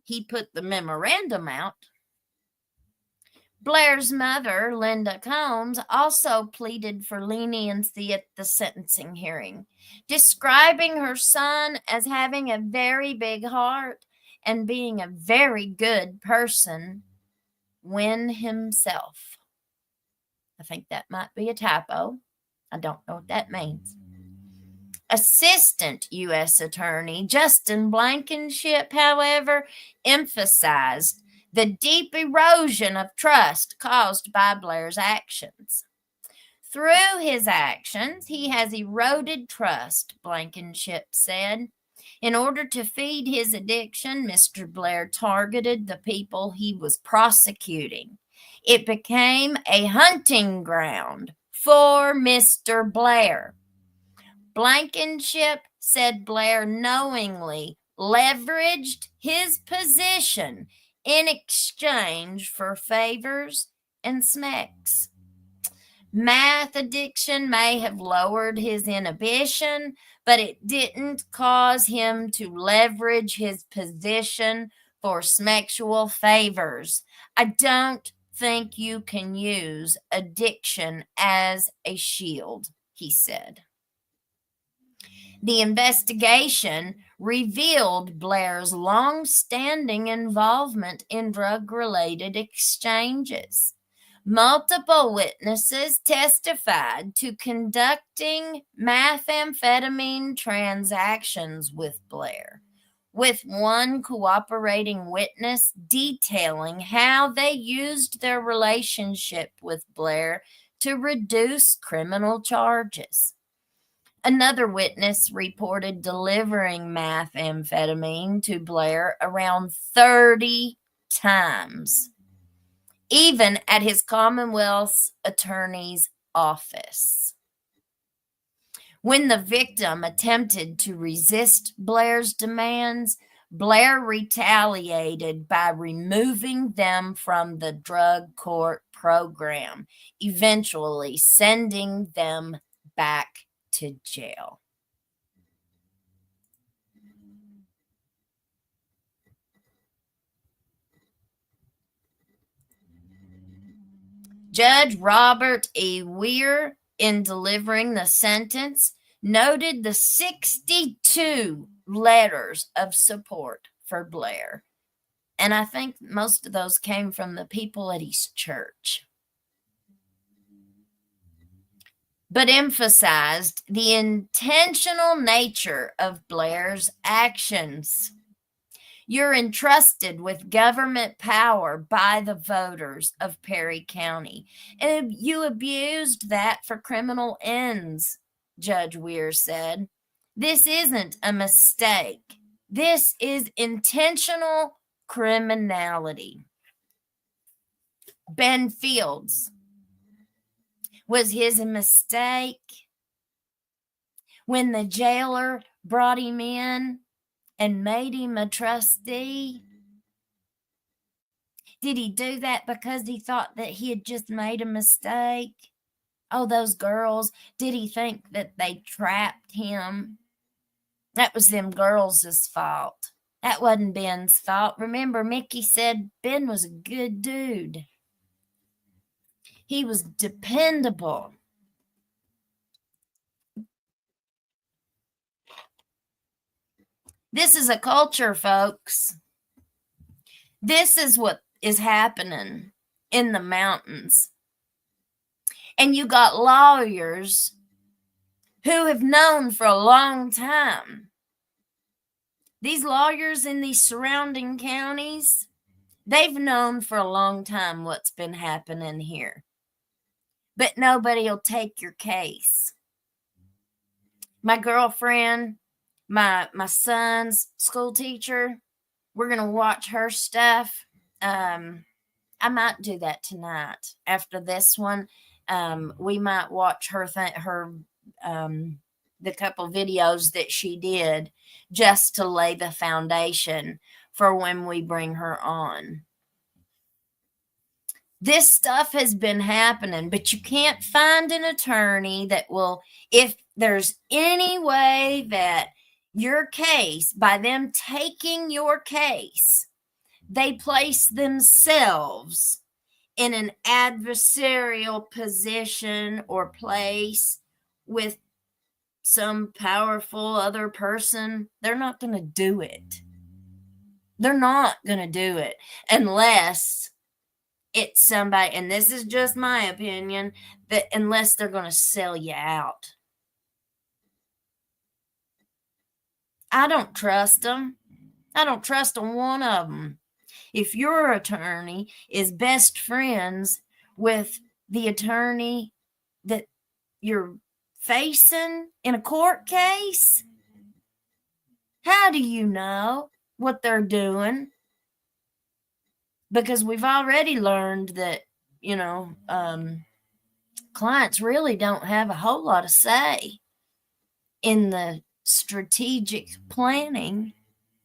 he put the memorandum out. Blair's mother, Linda Combs, also pleaded for leniency at the sentencing hearing, describing her son as having a very big heart and being a very good person when himself. I think that might be a typo. I don't know what that means. Assistant U.S. Attorney Justin Blankenship, however, emphasized the deep erosion of trust caused by Blair's actions. Through his actions, he has eroded trust, Blankenship said. In order to feed his addiction, Mr. Blair targeted the people he was prosecuting. It became a hunting ground for Mr. Blair. Blankenship said Blair knowingly leveraged his position in exchange for favors and smacks. Meth addiction may have lowered his inhibition, but it didn't cause him to leverage his position for sexual favors. I don't think you can use addiction as a shield, he said. The investigation revealed Blair's long-standing involvement in drug-related exchanges. Multiple witnesses testified to conducting methamphetamine transactions with Blair, with one cooperating witness detailing how they used their relationship with Blair to reduce criminal charges. Another witness reported delivering methamphetamine to Blair around 30 times, even at his Commonwealth's attorney's office. When the victim attempted to resist Blair's demands, Blair retaliated by removing them from the drug court program, eventually sending them back to jail. Judge Robert E. Weir, in delivering the sentence, noted the 62 letters of support for Blair. And I think most of those came from the people at his church. But emphasized the intentional nature of Blair's actions. You're entrusted with government power by the voters of Perry County, and you abused that for criminal ends, Judge Weir said. This isn't a mistake. This is intentional criminality. Ben Fields. Was his a mistake when the jailer brought him in and made him a trustee? Did he do that because he thought that he had just made a mistake? Oh, those girls, did he think that they trapped him? That was them girls' fault. That wasn't Ben's fault. Remember, Mickey said Ben was a good dude. He was dependable. This is a culture, folks. This is what is happening in the mountains. And you got lawyers who have known for a long time. These lawyers in these surrounding counties, they've known for a long time what's been happening here. But nobody will take your case. My girlfriend, my son's school teacher, we're going to watch her stuff. I might do that tonight. After this one, we might watch the couple videos that she did just to lay the foundation for when we bring her on. This stuff has been happening, but you can't find an attorney that will, if there's any way that your case, by them taking your case, they place themselves in an adversarial position or place with some powerful other person, they're not going to do it. They're not going to do it unless it's somebody, and this is just my opinion, that unless they're going to sell you out. I don't trust them. I don't trust one of them. If your attorney is best friends with the attorney that you're facing in a court case, how do you know what they're doing? Because we've already learned that, clients really don't have a whole lot of say in the strategic planning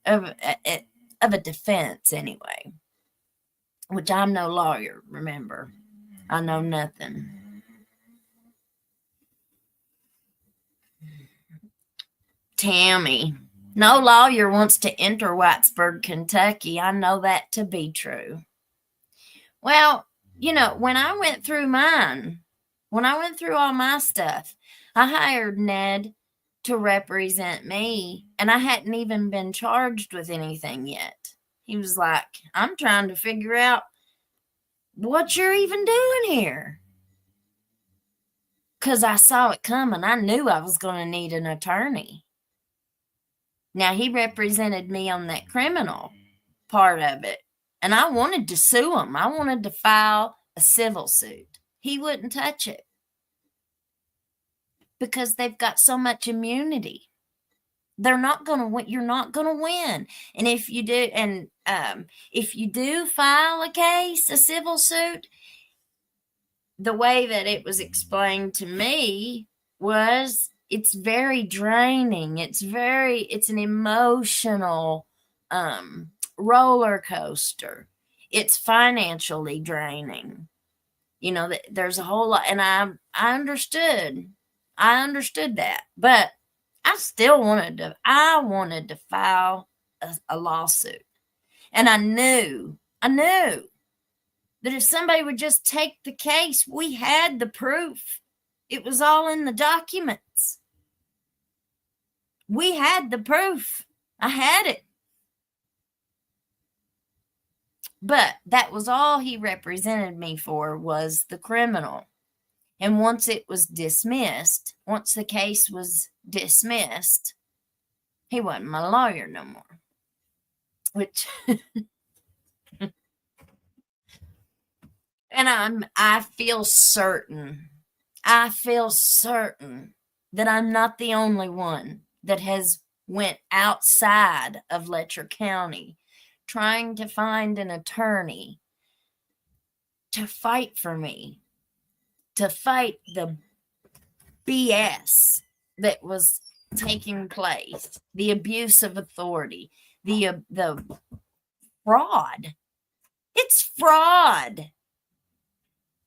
of a defense anyway, which I'm no lawyer, remember. I know nothing. Tammy, no lawyer wants to enter Whitesburg, Kentucky. I know that to be true. Well, when I went through all my stuff, I hired Ned to represent me, and I hadn't even been charged with anything yet. He was like, I'm trying to figure out what you're even doing here. Because I saw it coming. I knew I was going to need an attorney. Now, he represented me on that criminal part of it, and I wanted to sue him. I wanted to file a civil suit. He wouldn't touch it because they've got so much immunity. They're not going to win. You're not going to win. And if you do file a case, a civil suit, the way that it was explained to me was it's very draining. It's an emotional roller coaster. It's financially draining. There's a whole lot, and I understood that, but I still wanted to file a lawsuit. And I knew that if somebody would just take the case, we had the proof. It was all in the documents. We had the proof. I had it. But that was all he represented me for, was the criminal. And once the case was dismissed, he wasn't my lawyer no more. Which, and I feel certain that I'm not the only one that has went outside of Letcher County trying to find an attorney to fight for me, to fight the BS that was taking place, the abuse of authority, the fraud. It's fraud.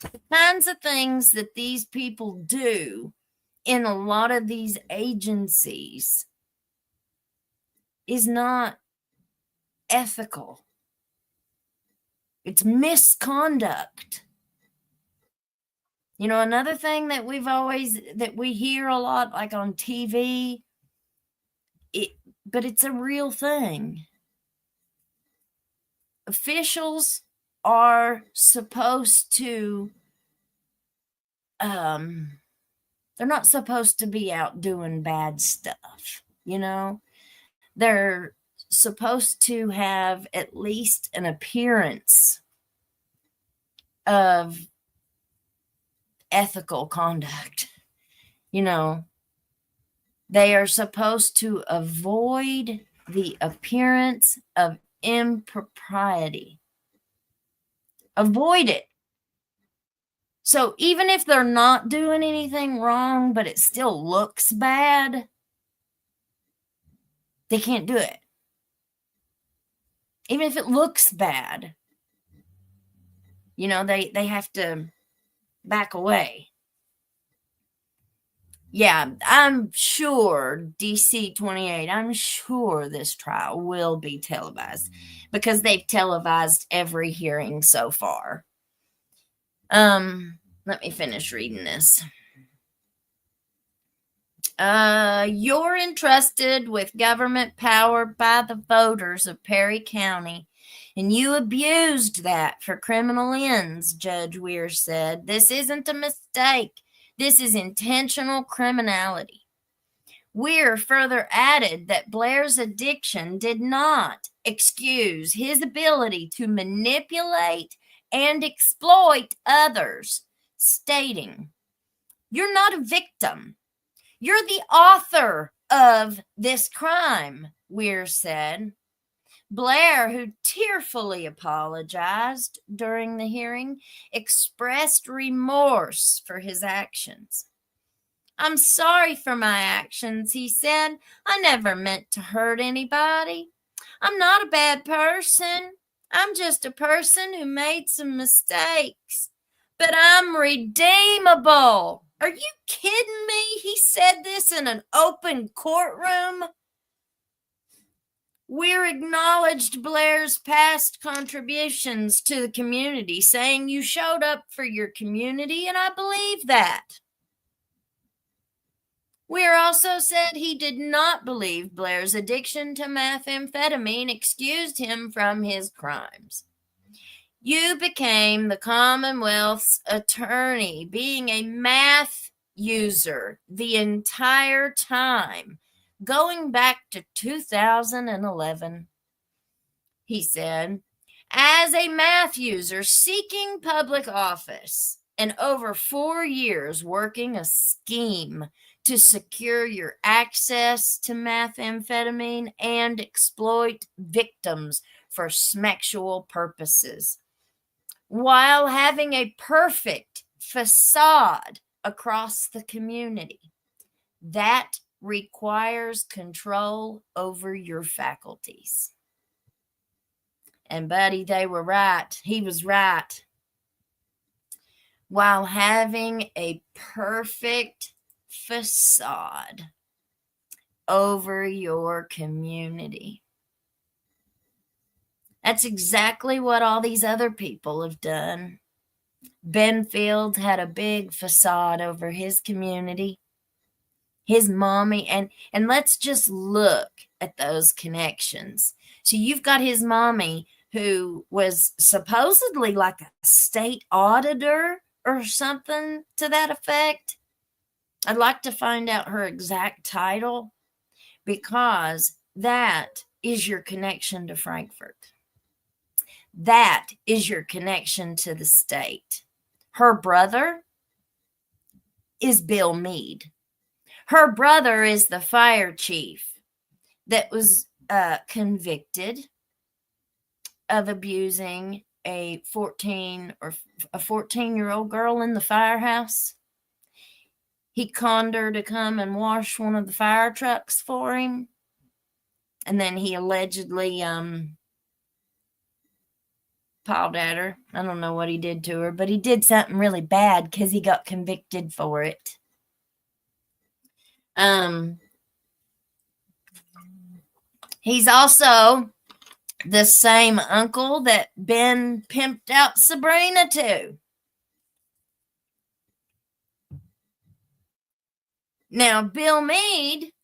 The kinds of things that these people do in a lot of these agencies is not ethical. It's misconduct. Another thing that we hear a lot, like on TV, but it's a real thing. Officials are supposed to They're not supposed to be out doing bad stuff, you know? They're supposed to have at least an appearance of ethical conduct. You know, they are supposed to avoid the appearance of impropriety. Avoid it. So even if they're not doing anything wrong, but it still looks bad, they can't do it. Even if it looks bad, you know, they have to back away. Yeah, I'm sure DC 28, I'm sure this trial will be televised because they've televised every hearing so far. Let me finish reading this. You're entrusted with government power by the voters of Perry County, and you abused that for criminal ends, Judge Weir said. This isn't a mistake. This is intentional criminality. Weir further added that Blair's addiction did not excuse his ability to manipulate and exploit others, stating, "You're not a victim. You're the author of this crime," Weir said. Blair, who tearfully apologized during the hearing, expressed remorse for his actions. "I'm sorry for my actions," he said. "I never meant to hurt anybody. I'm not a bad person. I'm just a person who made some mistakes. But I'm redeemable." Are you kidding me? He said this in an open courtroom. Weir acknowledged Blair's past contributions to the community, saying, "You showed up for your community, and I believe that." Weir also said he did not believe Blair's addiction to methamphetamine excused him from his crimes. "You became the Commonwealth's attorney, being a meth user the entire time, going back to 2011, he said. "As a meth user seeking public office and over 4 years working a scheme to secure your access to methamphetamine and exploit victims for sexual purposes, while having a perfect facade across the community. That requires control over your faculties." And buddy, they were right. He was right. While having a perfect facade over your community. That's exactly what all these other people have done. Benfield had a big facade over his community. His mommy, and let's just look at those connections. So you've got his mommy, who was supposedly like a state auditor or something to that effect. I'd like to find out her exact title, because that is your connection to Frankfurt. That is your connection to the state. Her brother is Bill Meade. Her brother is the fire chief that was convicted of abusing a 14-year-old girl in the firehouse. He conned her to come and wash one of the fire trucks for him. And then he allegedly piled at her. I don't know what he did to her, but he did something really bad because he got convicted for it. He's also the same uncle that Ben pimped out Sabrina to. Now, Bill Meade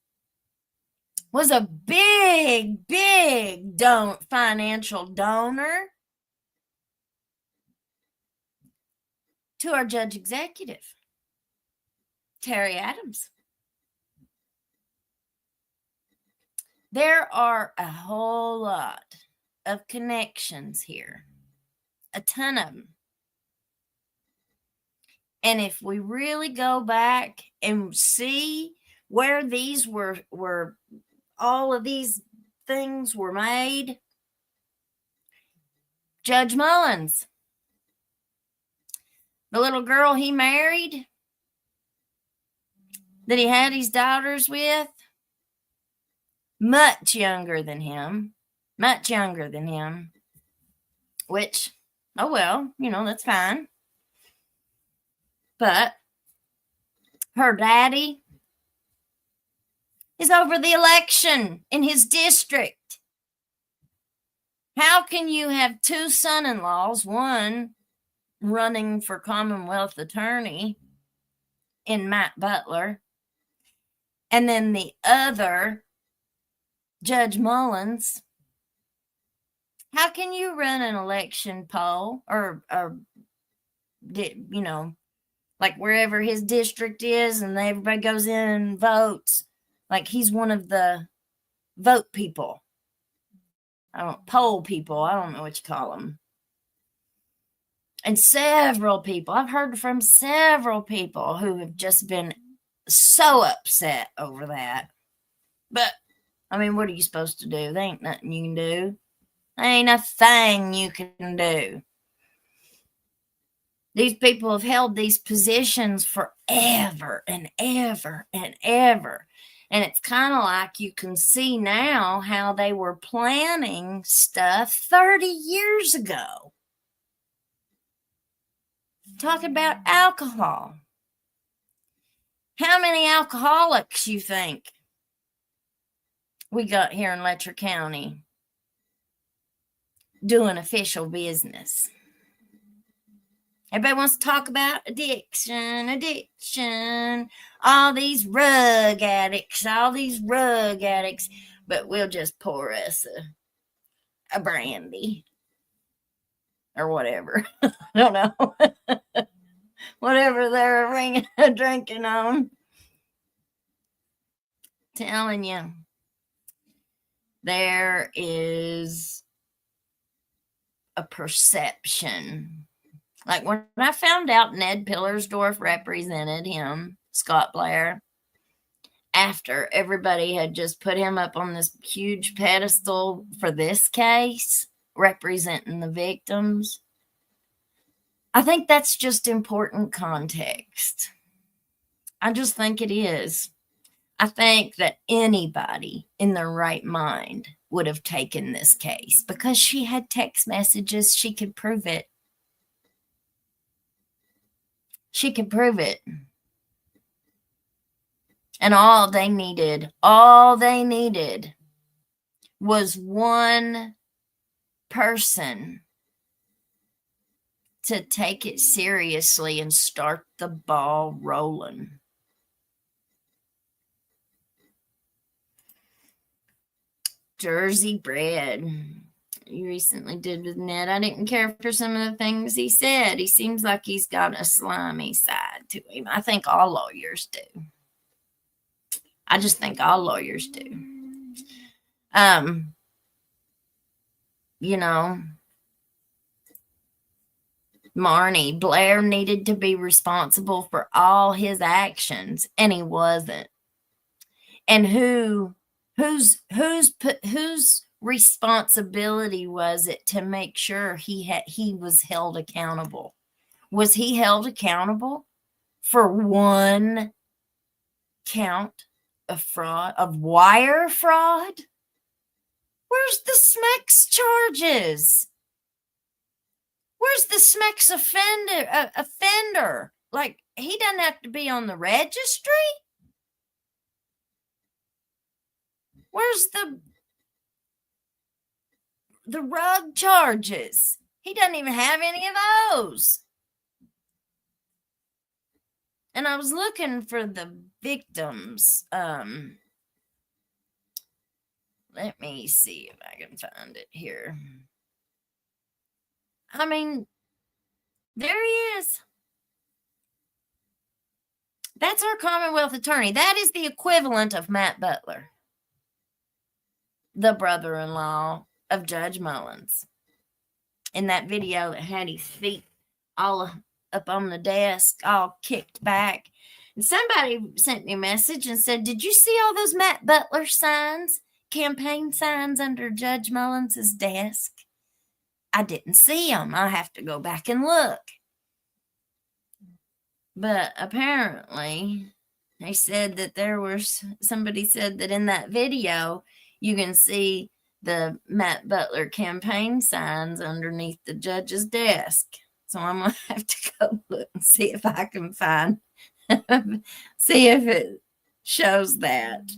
was a big financial donor to our judge executive. Terry Adams. There are a whole lot of connections here, a ton of them. And if we really go back and see where these were all of these things were made, Judge Mullins, the little girl he married, that he had his daughters with, much younger than him, which, oh well, that's fine. But her daddy is over the election in his district. How can you have two son-in-laws, one running for Commonwealth attorney in Matt Butler, and then the other, Judge Mullins? How can you run an election poll or like wherever his district is and everybody goes in and votes, like he's one of the vote people? Poll people. I don't know what you call them. And several people, I've heard from several people who have just been so upset over that. But, what are you supposed to do? There ain't nothing you can do. There ain't a thing you can do. These people have held these positions forever and ever and ever. And it's kind of like you can see now how they were planning stuff 30 years ago. Talking about alcohol. How many alcoholics you think we got here in Letcher County doing official business? Everybody wants to talk about addiction, all these rug addicts, but we'll just pour us a brandy or whatever. I don't know. Whatever they're drinking on. Telling you, there is a perception. Like when I found out Ned Pillersdorf represented him, Scott Blair, after everybody had just put him up on this huge pedestal for this case, representing the victims, I think that's just important context. I just think it is. I think that anybody in their right mind would have taken this case because she had text messages. She could prove it. She could prove it. And all they needed was one person to take it seriously and start the ball rolling. Jersey bread. You recently did with Ned. I didn't care for some of the things he said. He seems like he's got a slimy side to him. I think all lawyers do. I just think all lawyers do. Marnie, Blair needed to be responsible for all his actions, and he wasn't. And whose responsibility was it to make sure he was held accountable? Was he held accountable for one count of fraud, of wire fraud? Where's the SMEX charges? Where's the SMEX offender? Like, he doesn't have to be on the registry? Where's the rug charges? He doesn't even have any of those. And I was looking for the victims. Let me see if I can find it here. There he is. That's our Commonwealth attorney. That is the equivalent of Matt Butler, the brother-in-law of Judge Mullins. In that video that had his feet all up on the desk, all kicked back. And somebody sent me a message and said, did you see all those Matt Butler signs, campaign signs under Judge Mullins's desk? I didn't see them. I'll have to go back and look. But apparently, they said that somebody said that in that video, you can see the Matt Butler campaign signs underneath the judge's desk. So I'm going to have to go look and see if I can find, see if it shows that.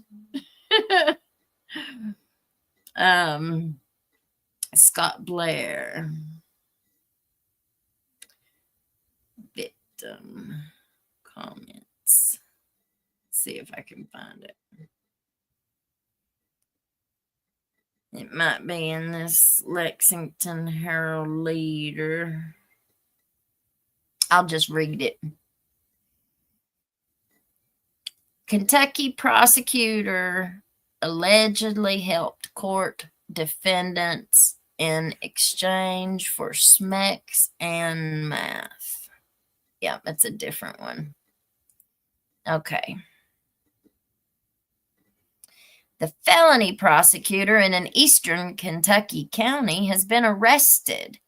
Scott Blair. Victim comments. See if I can find it. It might be in this Lexington Herald Leader. I'll just read it. Kentucky prosecutor allegedly helped court defendants in exchange for smecks and math. Yeah, that's a different one. Okay. The felony prosecutor in an eastern Kentucky county has been arrested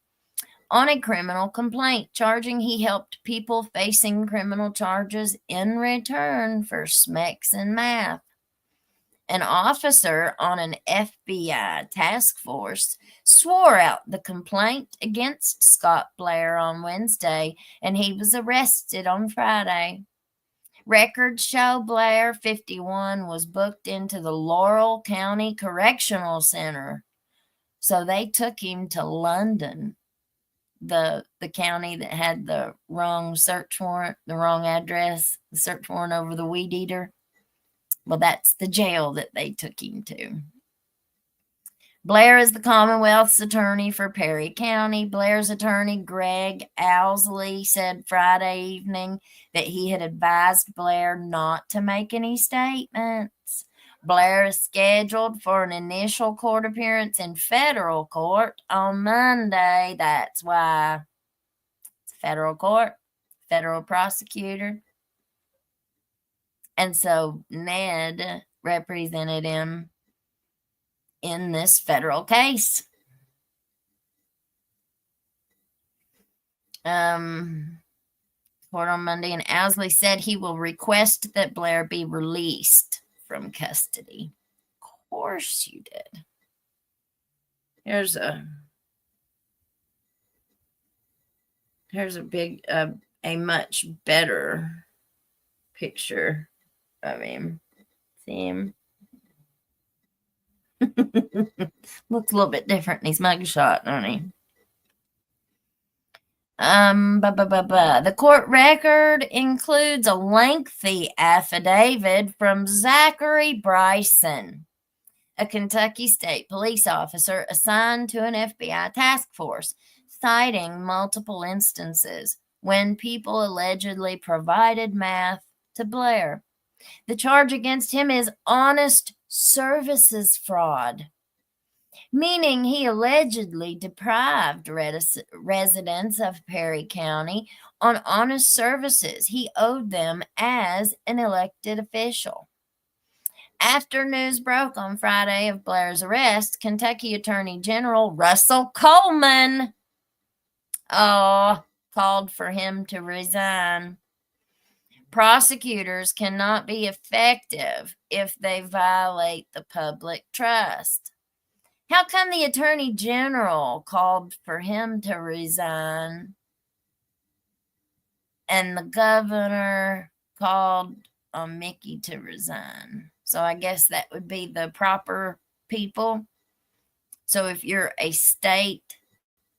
on a criminal complaint charging he helped people facing criminal charges in return for smecks and math. An officer on an FBI task force swore out the complaint against Scott Blair on Wednesday, and he was arrested on Friday. Records show Blair, 51, was booked into the Laurel County Correctional Center. So they took him to London, the county that had the wrong search warrant, the wrong address, the search warrant over the weed eater. Well, that's the jail that they took him to. Blair is the Commonwealth's attorney for Perry County. Blair's attorney, Greg Owsley, said Friday evening that he had advised Blair not to make any statements. Blair is scheduled for an initial court appearance in federal court on Monday. That's why it's federal court, federal prosecutor. And so Ned represented him in this federal case. Court on Monday, and Owsley said he will request that Blair be released from custody. Of course you did. Here's a big, a much better picture of him. See him? Looks a little bit different in his mugshot, don't he? The court record includes a lengthy affidavit from Zachary Bryson, a Kentucky State police officer assigned to an FBI task force, citing multiple instances when people allegedly provided math to Blair. The charge against him is honest services fraud, meaning he allegedly deprived residents of Perry County on honest services he owed them as an elected official. After news broke on Friday of Blair's arrest, Kentucky Attorney General Russell Coleman called for him to resign. Prosecutors cannot be effective if they violate the public trust. How come the Attorney General called for him to resign and the governor called on Mickey to resign? So I guess that would be the proper people. So if you're a state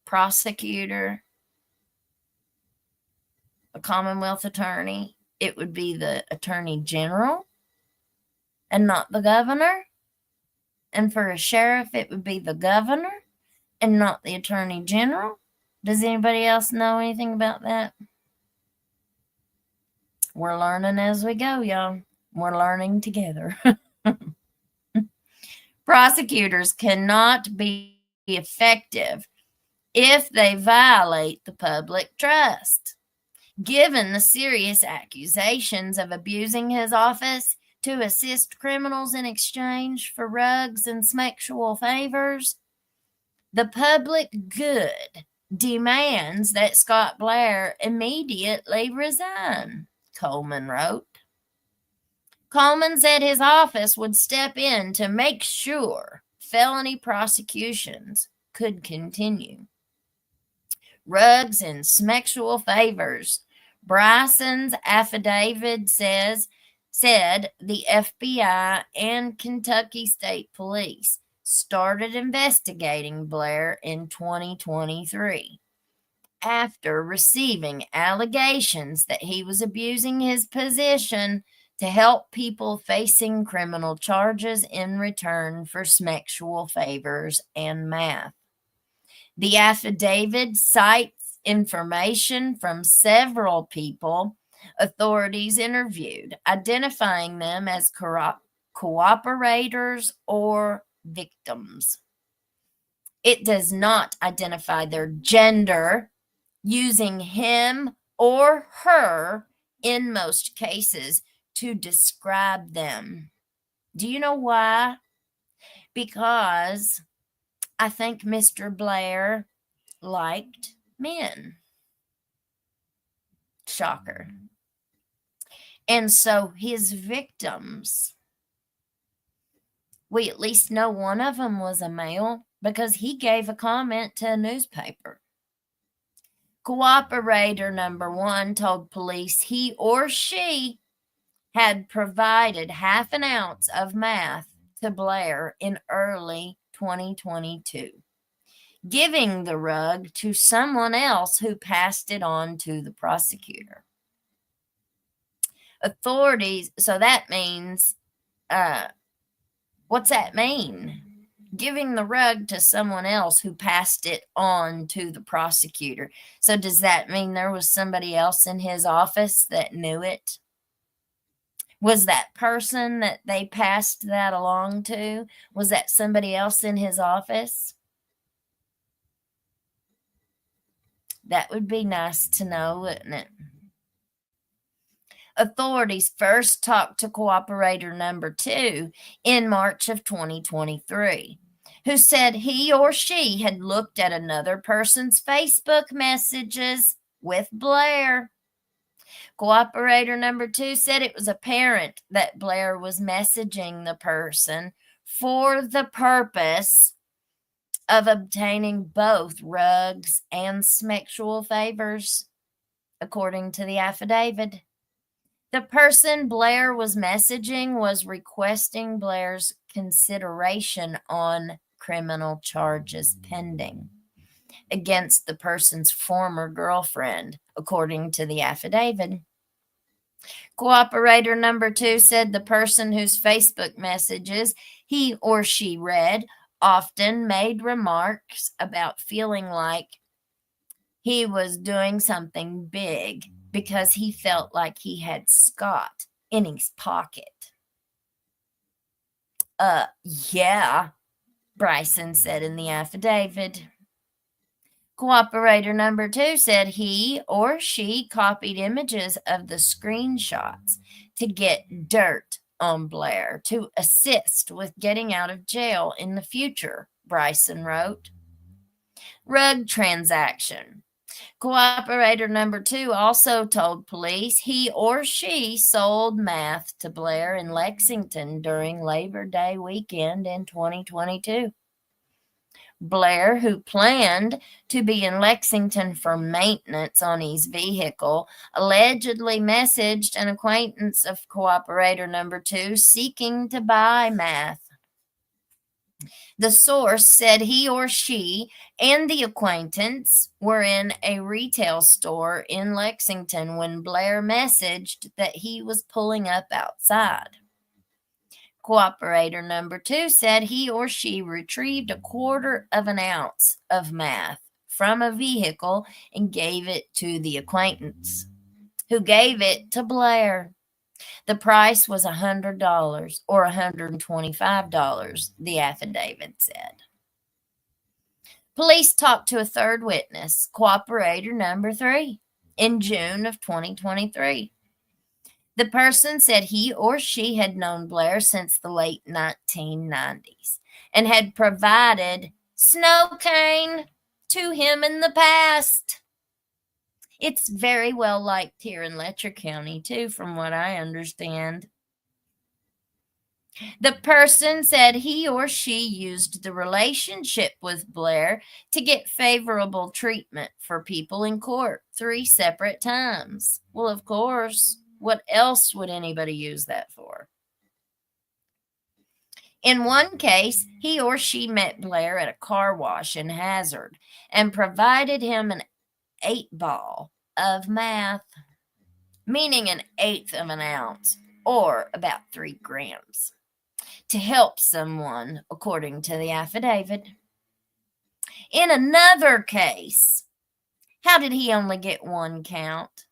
prosecutor, a Commonwealth attorney, it would be the Attorney General and not the governor. And for a sheriff, it would be the governor and not the Attorney General. Does anybody else know anything about that? We're learning as we go, y'all. We're learning together. Prosecutors cannot be effective if they violate the public trust. Given the serious accusations of abusing his office to assist criminals in exchange for rugs and sexual favors, the public good demands that Scott Blair immediately resign, Coleman wrote. Coleman said his office would step in to make sure felony prosecutions could continue. Rugs and sexual favors. Bryson's affidavit said the FBI and Kentucky State Police started investigating Blair in 2023 after receiving allegations that he was abusing his position to help people facing criminal charges in return for sexual favors and math. The affidavit cites information from several people authorities interviewed, identifying them as cooperators or victims. It does not identify their gender, using him or her in most cases to describe them. Do you know why? Because I think Mr. Blair liked men. Shocker. And so his victims, we at least know one of them was a male because he gave a comment to a newspaper. Cooperator number 1 told police he or she had provided half an ounce of meth to Blair in early 2022, giving the rug to someone else who passed it on to the prosecutor. Authorities, so that means, what's that mean? Giving the rug to someone else who passed it on to the prosecutor. So does that mean there was somebody else in his office that knew it? Was that person that they passed that along to, was that somebody else in his office? That would be nice to know, wouldn't it? Authorities first talked to cooperator number 2 in March of 2023, who said he or she had looked at another person's Facebook messages with Blair. Cooperator number 2 said it was apparent that Blair was messaging the person for the purpose of obtaining both rugs and sexual favors, according to the affidavit. The person Blair was messaging was requesting Blair's consideration on criminal charges pending against the person's former girlfriend, according to the affidavit. Cooperator number 2 said the person whose Facebook messages he or she read often made remarks about feeling like he was doing something big because he felt like he had Scott in his pocket. Yeah, Bryson said in the affidavit. Cooperator number 2 said he or she copied images of the screenshots to get dirt on Blair to assist with getting out of jail in the future, Bryson wrote. Rug transaction. Cooperator number 2 also told police he or she sold meth to Blair in Lexington during Labor Day weekend in 2022. Blair, who planned to be in Lexington for maintenance on his vehicle, allegedly messaged an acquaintance of cooperator number 2 seeking to buy meth. The source said he or she and the acquaintance were in a retail store in Lexington when Blair messaged that he was pulling up outside. Cooperator number 2 said he or she retrieved 1/4 of an ounce of meth from a vehicle and gave it to the acquaintance, who gave it to Blair. The price was $100 or $125, the affidavit said. Police talked to a third witness, cooperator number 3, in June of 2023. The person said he or she had known Blair since the late 1990s and had provided snow cane to him in the past. It's very well liked here in Letcher County, too, from what I understand. The person said he or she used the relationship with Blair to get favorable treatment for people in court 3 separate times. Well, of course, what else would anybody use that for? In one case, he or she met Blair at a car wash in Hazard and provided him an 8-ball of meth, meaning 1/8 of an ounce, or about 3 grams, to help someone, according to the affidavit. In another case, how did he only get 1 count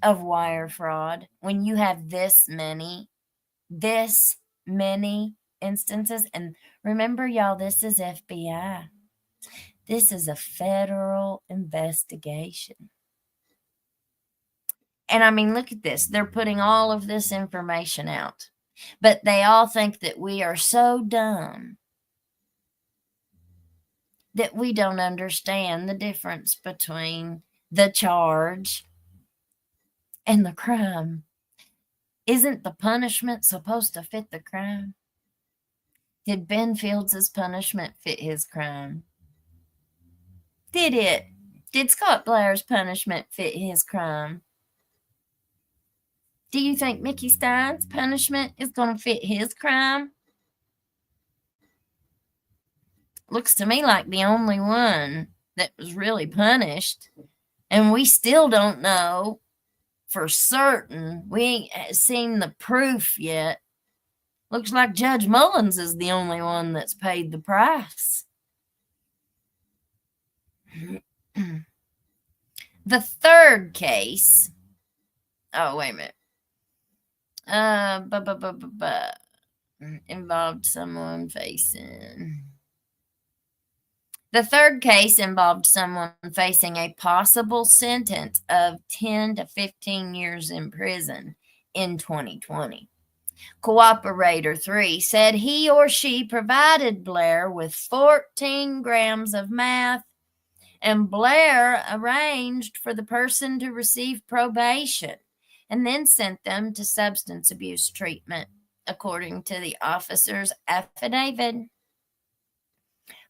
of wire fraud when you have this many instances? And remember, y'all, this is FBI. This is a federal investigation. And I mean, look at this. They're putting all of this information out. But they all think that we are so dumb that we don't understand the difference between the charge and the crime. Isn't the punishment supposed to fit the crime? Did Ben Fields' punishment fit his crime? Did it? Did Scott Blair's punishment fit his crime? Do you think Mickey Stines' punishment is going to fit his crime? Looks to me like the only one that was really punished, and we still don't know for certain. We ain't seen the proof yet. Looks like Judge Mullins is the only one that's paid the price. The third case. Oh, wait a minute. Involved someone facing. The third case involved someone facing a possible sentence of 10 to 15 years in prison in 2020. Cooperator 3 said he or she provided Blair with 14 grams of meth, and Blair arranged for the person to receive probation and then sent them to substance abuse treatment, according to the officer's affidavit.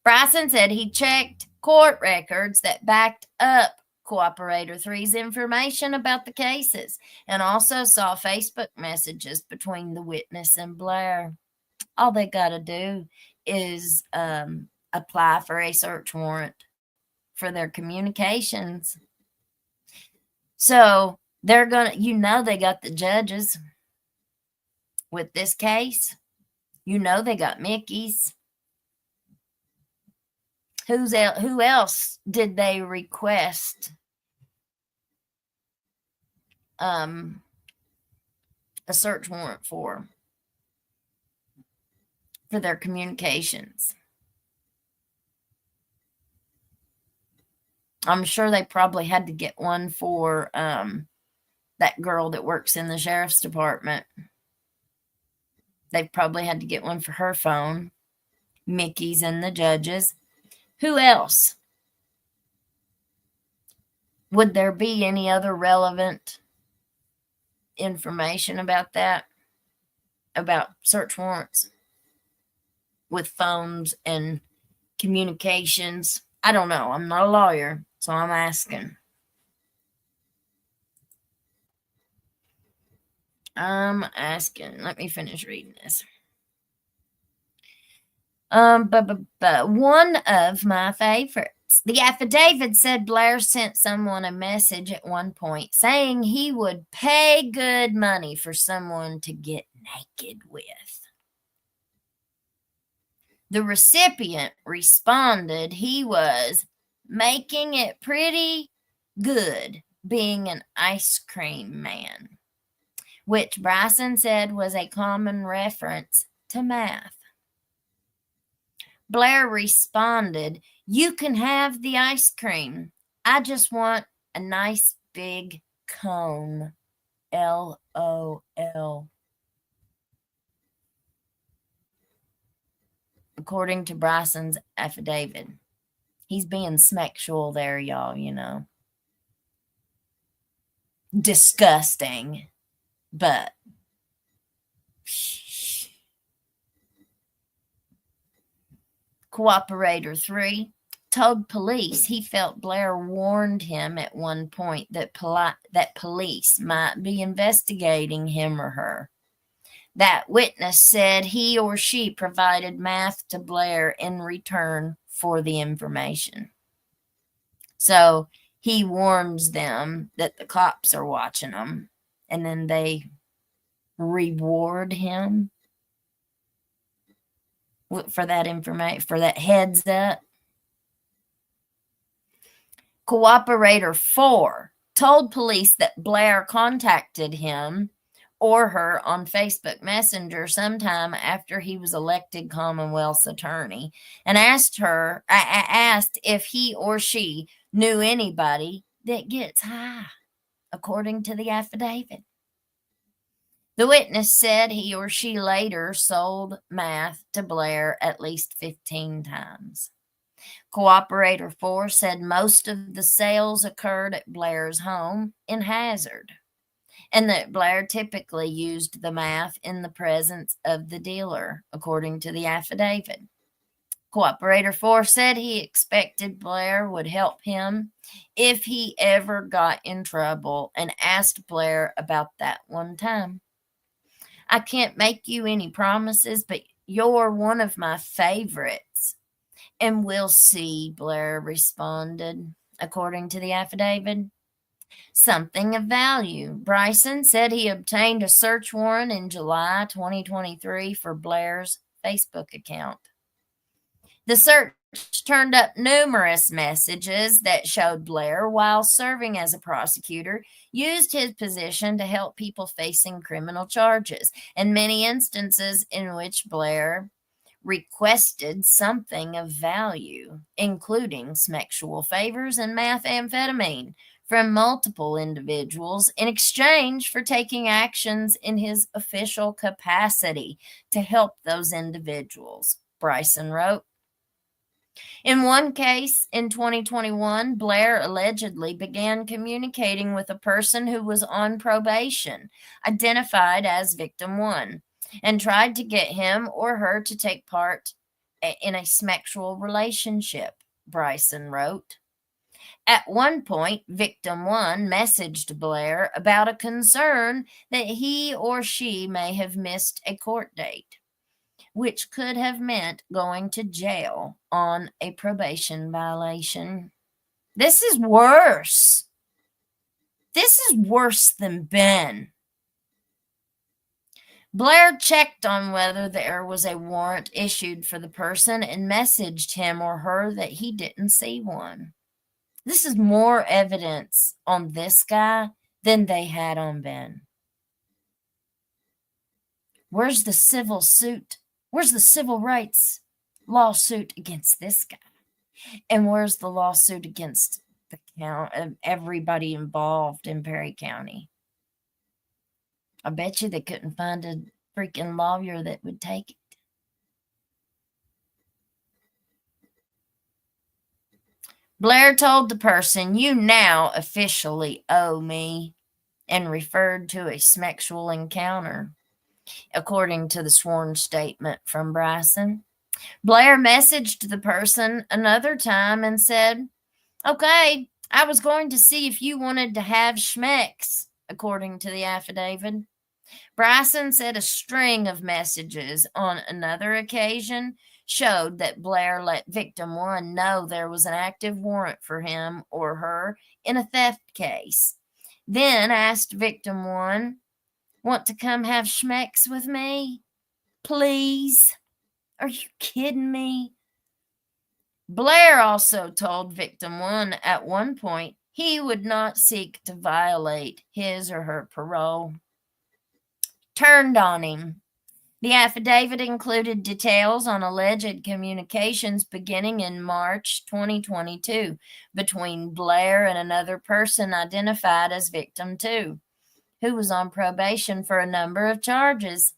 Bryson said he checked court records that backed up Cooperator 3's information about the cases and also saw Facebook messages between the witness and Blair. All they got to do is apply for a search warrant for their communications. So they're going to, they got the judges with this case. They got Mickey's. Who else did they request a search warrant for their communications? I'm sure they probably had to get one for that girl that works in the sheriff's department. They probably had to get one for her phone. Mickey's and the judges. Who else? Would there be any other relevant information about that? About search warrants with phones and communications? I don't know. I'm not a lawyer, so I'm asking. Let me finish reading this. One of my favorites. The affidavit said Blair sent someone a message at one point saying he would pay good money for someone to get naked with. The recipient responded he was making it pretty good being an ice cream man, which Bryson said was a common reference to math. Blair responded, "You can have the ice cream. I just want a nice big cone. LOL." According to Bryson's affidavit. He's being sexual there, y'all, you know. Disgusting. But Cooperator 3 told police he felt Blair warned him at one point that police might be investigating him or her. That witness said he or she provided math to Blair in return for the information. So he warns them that the cops are watching them, and then they reward him for that information, for that heads up. Cooperator 4 told police that Blair contacted him or her on Facebook Messenger sometime after he was elected Commonwealth's attorney and asked if he or she knew anybody that gets high, according to the affidavit. The witness said he or she later sold meth to Blair at least 15 times. Cooperator 4 said most of the sales occurred at Blair's home in Hazard, and that Blair typically used the meth in the presence of the dealer, according to the affidavit. Cooperator 4 said he expected Blair would help him if he ever got in trouble and asked Blair about that one time. "I can't make you any promises, but you're one of my favorites, and we'll see," Blair responded, according to the affidavit. Something of value. Bryson said he obtained a search warrant in July 2023 for Blair's Facebook account. The search turned up numerous messages that showed Blair, while serving as a prosecutor, used his position to help people facing criminal charges, and many instances in which Blair requested something of value, including sexual favors and methamphetamine, from multiple individuals in exchange for taking actions in his official capacity to help those individuals, Bryson wrote. In one case in 2021, Blair allegedly began communicating with a person who was on probation, identified as Victim 1, and tried to get him or her to take part in a sexual relationship, Bryson wrote. At one point, Victim 1 messaged Blair about a concern that he or she may have missed a court date, which could have meant going to jail on a probation violation. This is worse. This is worse than Ben. Blair checked on whether there was a warrant issued for the person and messaged him or her that he didn't see one. This is more evidence on this guy than they had on Ben. Where's the civil suit? Where's the civil rights lawsuit against this guy? And where's the lawsuit against the everybody involved in Perry County? I bet you they couldn't find a freaking lawyer that would take it. Blair told the person, "You now officially owe me," and referred to a sexual encounter, according to the sworn statement from Bryson. Blair messaged the person another time and said, "Okay, I was going to see if you wanted to have schmecks," according to the affidavit. Bryson said a string of messages on another occasion showed that Blair let Victim 1 know there was an active warrant for him or her in a theft case. Then asked Victim 1, "Want to come have schmecks with me? Please? Are you kidding me?" Blair also told Victim 1 at one point he would not seek to violate his or her parole. Turned on him. The affidavit included details on alleged communications beginning in March 2022 between Blair and another person identified as victim 2, who was on probation for a number of charges.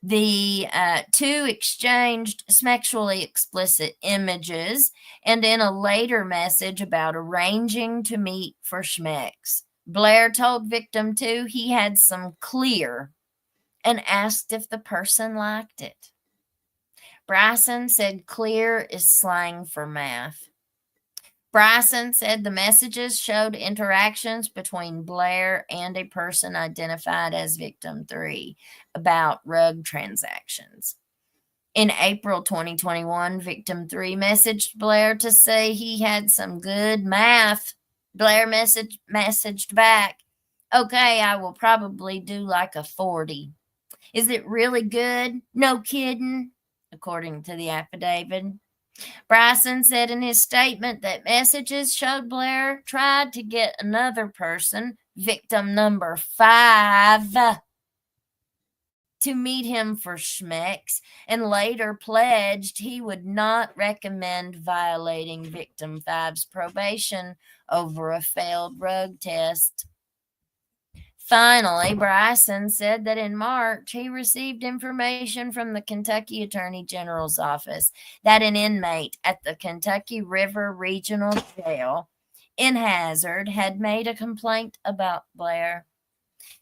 The two exchanged sexually explicit images and in a later message about arranging to meet for schmecks. Blair told victim 2 he had some clear and asked if the person liked it. Bryson said clear is slang for math. Bryson said the messages showed interactions between Blair and a person identified as victim 3 about rug transactions. In April 2021, victim 3 messaged Blair to say he had some good math. Blair messaged back, "Okay, I will probably do like a 40. Is it really good? No kidding," according to the affidavit. Bryson said in his statement that messages showed Blair tried to get another person, victim number 5, to meet him for schmecks, and later pledged he would not recommend violating victim 5's probation over a failed rug test. Finally, Bryson said that in March, he received information from the Kentucky Attorney General's office that an inmate at the Kentucky River Regional Jail in Hazard had made a complaint about Blair.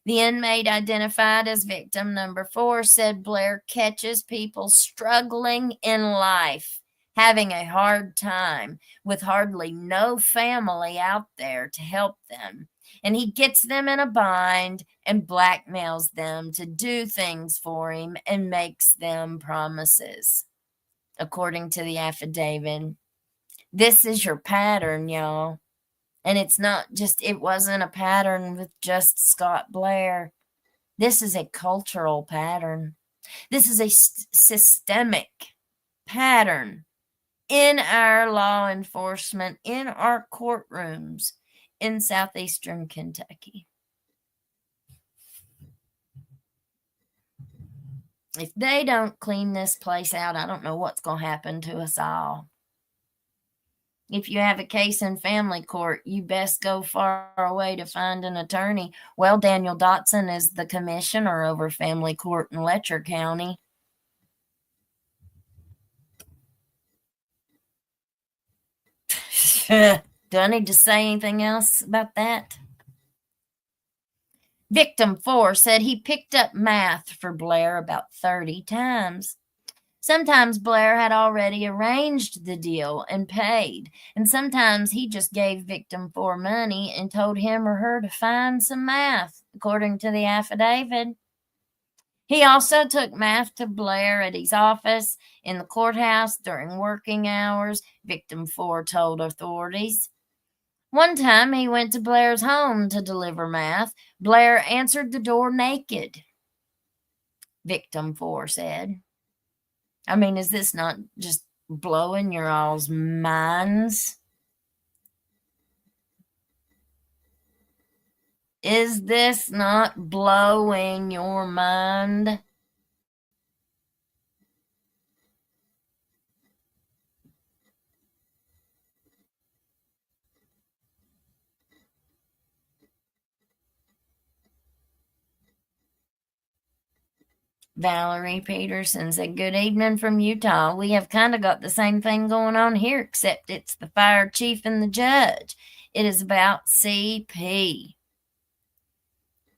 The inmate identified as victim number 4 said Blair catches people struggling in life, having a hard time with hardly no family out there to help them. And he gets them in a bind and blackmails them to do things for him and makes them promises. According to the affidavit, this is your pattern, y'all. And it wasn't a pattern with just Scott Blair. This is a cultural pattern. This is a systemic pattern in our law enforcement, in our courtrooms in southeastern Kentucky. If they don't clean this place out, I don't know what's going to happen to us all. If you have a case in family court, you best go far away to find an attorney. Well, Daniel Dotson is the commissioner over family court in Letcher County. Do I need to say anything else about that? Victim 4 said he picked up math for Blair about 30 times. Sometimes Blair had already arranged the deal and paid, and sometimes he just gave victim 4 money and told him or her to find some math, according to the affidavit. He also took math to Blair at his office in the courthouse during working hours, victim 4 told authorities. One time he went to Blair's home to deliver math. Blair answered the door naked, victim 4 said. I mean, is this not just blowing your all's minds? Is this not blowing your mind? Valerie Peterson said, "Good evening from Utah. We have kind of got the same thing going on here, except it's the fire chief and the judge. It is about CP.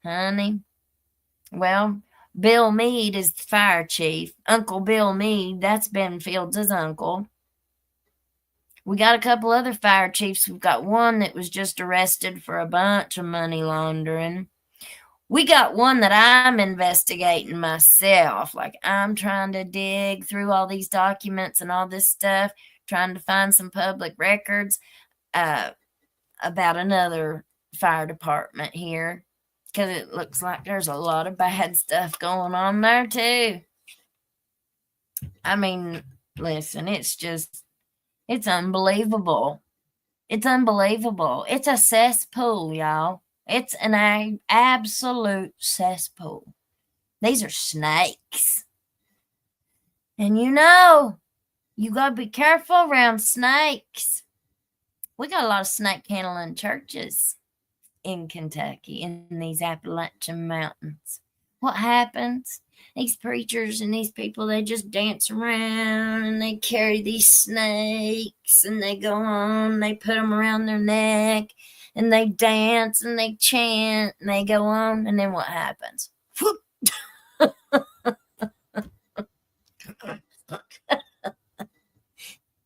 Honey, well, Bill Meade is the fire chief. Uncle Bill Meade, that's Ben Fields' uncle. We got a couple other fire chiefs. We've got one that was just arrested for a bunch of money laundering. We got one that I'm investigating myself. Like, I'm trying to dig through all these documents and all this stuff, trying to find some public records about another fire department here, because it looks like there's a lot of bad stuff going on there too. I mean, listen, it's unbelievable It's unbelievable. It's a cesspool, y'all. It's an absolute cesspool. These are snakes. And you know, you got to be careful around snakes. We got a lot of snake handling churches in Kentucky, in these Appalachian mountains. What happens? These preachers and these people, they just dance around and they carry these snakes and they go on, they put them around their neck and they dance and they chant and they go on. And then what happens?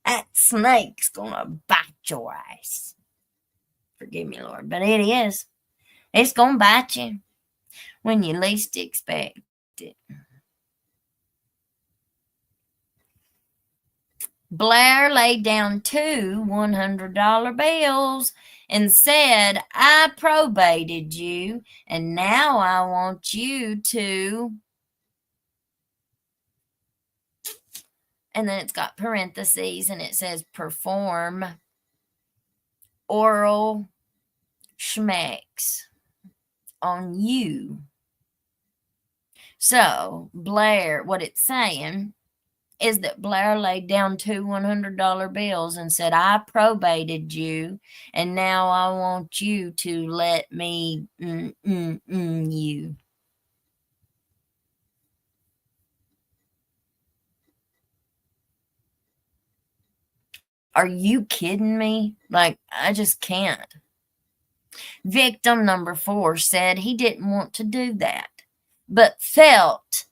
That snake's gonna bite your ass. Forgive me, Lord, but it is. It's gonna bite you when you least expect it. Blair laid down 2 $100 bills and said, I probated you, and now I want you to... And then it's got parentheses, and it says perform oral schmecks on you. So Blair, what it's saying is that Blair laid down 2 $100 bills and said, I probated you, and now I want you to let me you. Are you kidding me? Like, I just can't. Victim number 4 said he didn't want to do that, but felt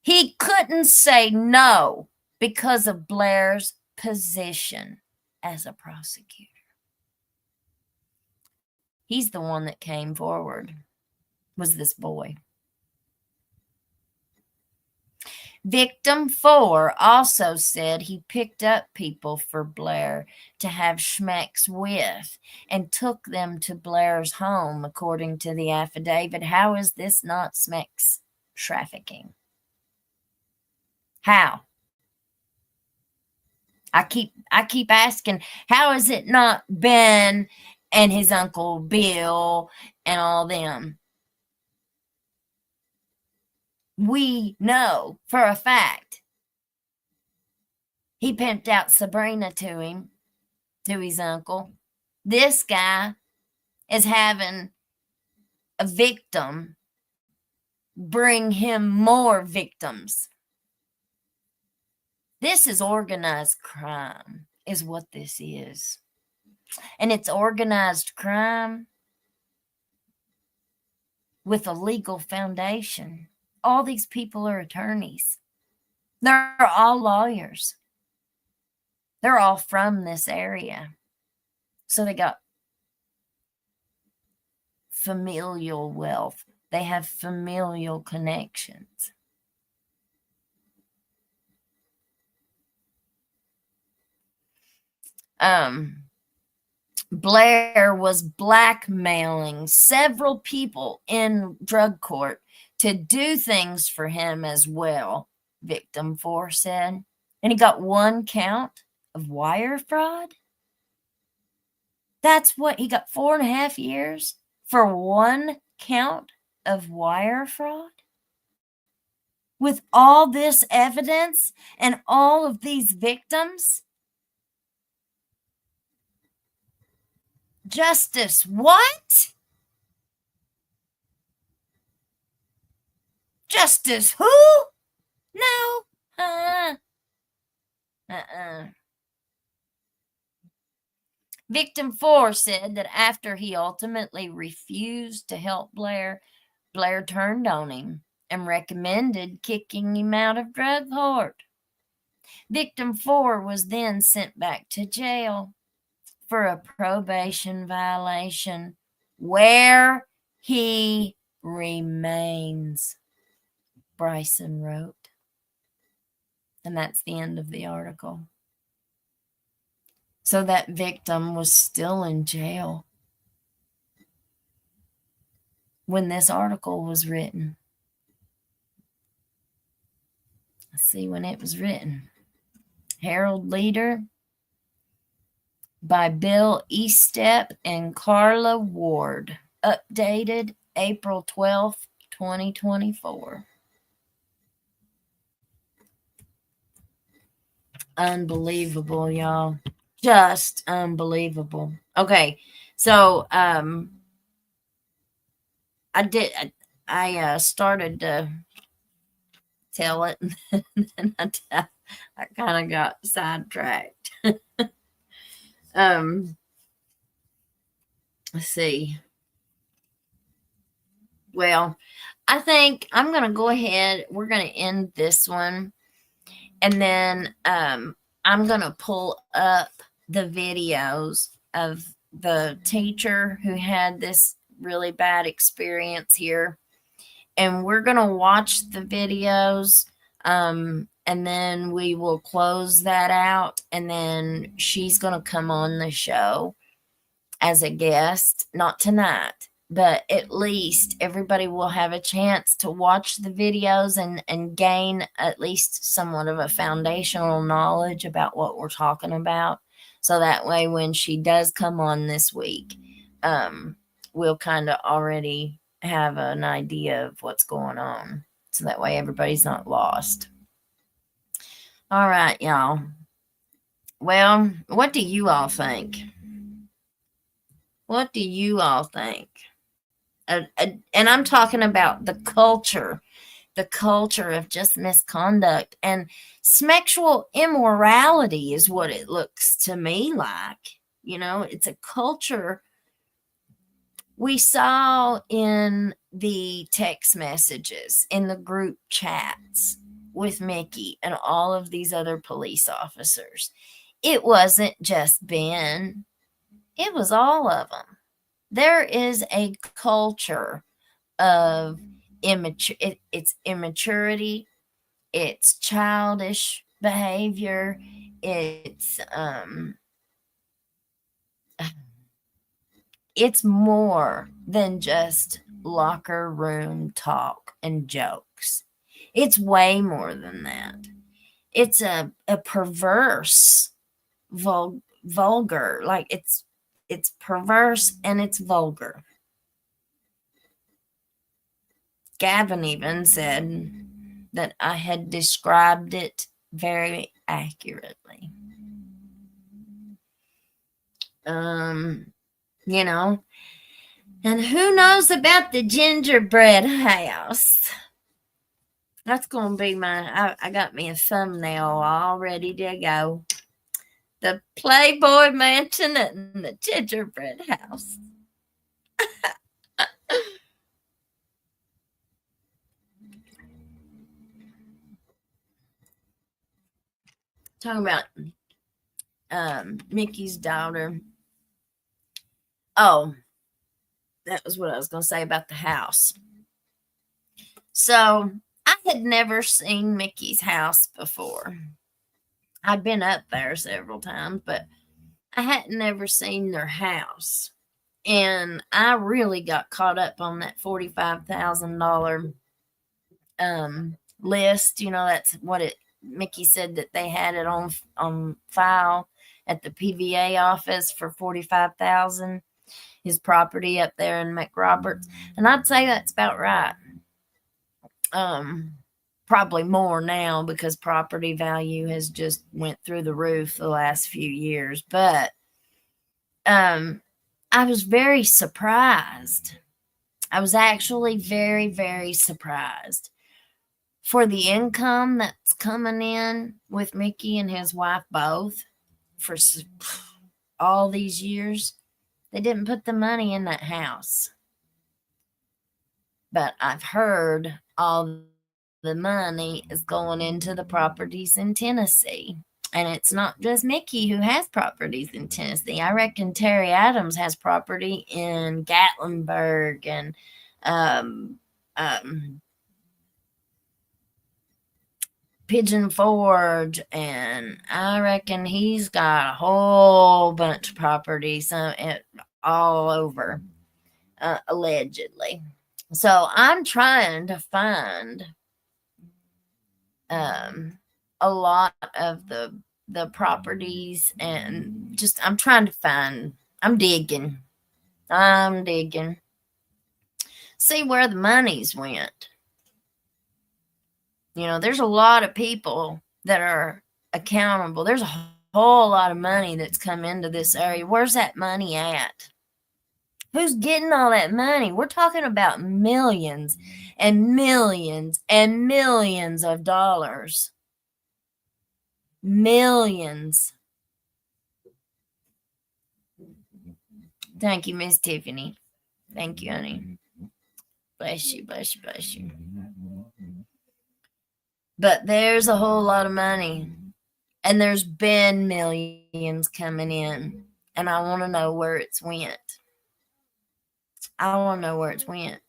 he couldn't say no because of Blair's position as a prosecutor. He's the one that came forward, was this boy. Victim 4 also said he picked up people for Blair to have schmecks with and took them to Blair's home, according to the affidavit. How is this not schmecks trafficking? How? I keep asking, how is it not Ben and his uncle Bill and all them? We know for a fact he pimped out Sabrina to him, to his uncle. This guy is having a victim bring him more victims. This is organized crime, is what this is. And it's organized crime with a legal foundation. All these people are attorneys. They're all lawyers. They're all from this area. So they got familial wealth. They have familial connections. Blair was blackmailing several people in drug court to do things for him as well, victim 4 said. And he got 1 count of wire fraud. That's what he got, 4.5 years for 1 count of wire fraud. With all this evidence and all of these victims. Justice, what? Justice who? No. Victim 4 said that after he ultimately refused to help Blair, Blair turned on him and recommended kicking him out of drug court. Victim 4 was then sent back to jail for a probation violation where he remains, Bryson wrote. And that's the end of the article. So that victim was still in jail when this article was written. Let's see when it was written. Herald Leader, by Bill Eastep and Carla Ward. Updated April 12th, 2024. Unbelievable, y'all. Just unbelievable. Okay, so I started to tell it, and then I kind of got sidetracked. Let's see. Well, I think I'm gonna go ahead. We're gonna end this one, and then I'm gonna pull up the videos of the teacher who had this really bad experience here, and we're gonna watch the videos, and then we will close that out, and then she's gonna come on the show as a guest, not tonight, but at least everybody will have a chance to watch the videos and gain at least somewhat of a foundational knowledge about what we're talking about. So that way, when she does come on this week, we'll kind of already have an idea of what's going on. So that way, everybody's not lost. All right, y'all. Well, what do you all think? What do you all think? And I'm talking about the culture of just misconduct and sexual immorality is what it looks to me like. You know, it's a culture we saw in the text messages, in the group chats with Mickey and all of these other police officers. It wasn't just Ben. It was all of them. There is a culture of it's immaturity, it's childish behavior, it's more than just locker room talk and jokes. It's way more than that. It's a perverse, vulgar, like it's perverse and it's vulgar. Gavin even said that I had described it very accurately. You know, and who knows about the gingerbread house? That's going to be I got me a thumbnail all ready to go. The Playboy Mansion and the gingerbread house. Talking about Mickey's daughter. Oh, that was what I was going to say about the house. So I had never seen Mickey's house before. I'd been up there several times, but I hadn't never seen their house. And I really got caught up on that $45,000 list. You know, that's what Mickey said that they had it on file at the PVA office for $45,000. His property up there in McRoberts, and I'd say that's about right. Probably more now because property value has just went through the roof the last few years. But I was very surprised. I was actually very, very surprised for the income that's coming in with Mickey and his wife both for all these years. They didn't put the money in that house. But I've heard all the money is going into the properties in Tennessee. And it's not just Mickey who has properties in Tennessee. I reckon Terry Adams has property in Gatlinburg and Pigeon Forge, and I reckon he's got a whole bunch of properties all over, allegedly. So I'm trying to find a lot of the the properties, and just I'm trying to find. I'm digging. See where the money's went. You know, there's a lot of people that are accountable. There's a whole lot of money that's come into this area. Where's that money at? Who's getting all that money? We're talking about millions and millions and millions of dollars. Millions. Thank you, Miss Tiffany. Thank you, honey. Bless you, bless you, bless you. But there's a whole lot of money. And there's been millions coming in. And I want to know where it's went. I want to know where it's went.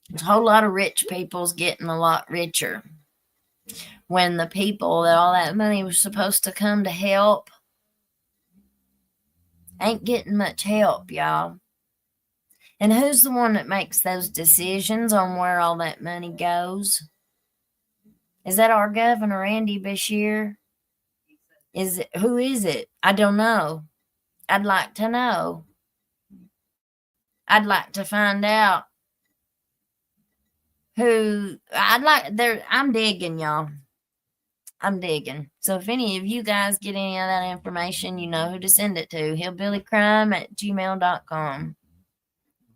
There's a whole lot of rich people's getting a lot richer. When the people that all that money was supposed to come to help ain't getting much help, y'all. And who's the one that makes those decisions on where all that money goes? Is that our governor, Andy Beshear? Who is it? I don't know. I'd like to know. I'd like to find out who. I'm digging, y'all. I'm digging. So if any of you guys get any of that information, you know who to send it to. hillbillycrime@gmail.com.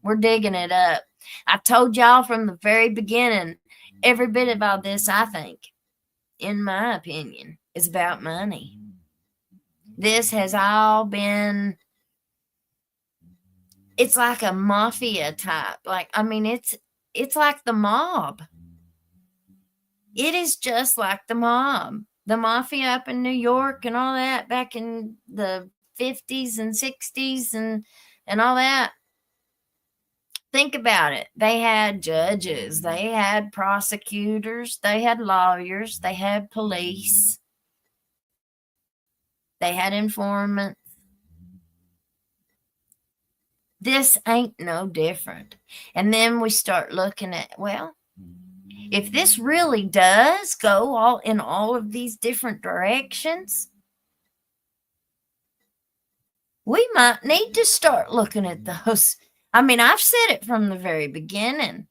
We're digging it up. I told y'all from the very beginning, every bit about this, I think, in my opinion, is about money. This has all been, it's like a mafia type. It's like the mob. It is just like the mob. The mafia up in New York and all that back in the 50s and 60s and all that. Think about it. They had judges. They had prosecutors. They had lawyers. They had police. They had informants. This ain't no different. And then we start looking at, well, if this really does go in all of these different directions, we might need to start looking at those. I mean, I've said it from the very beginning.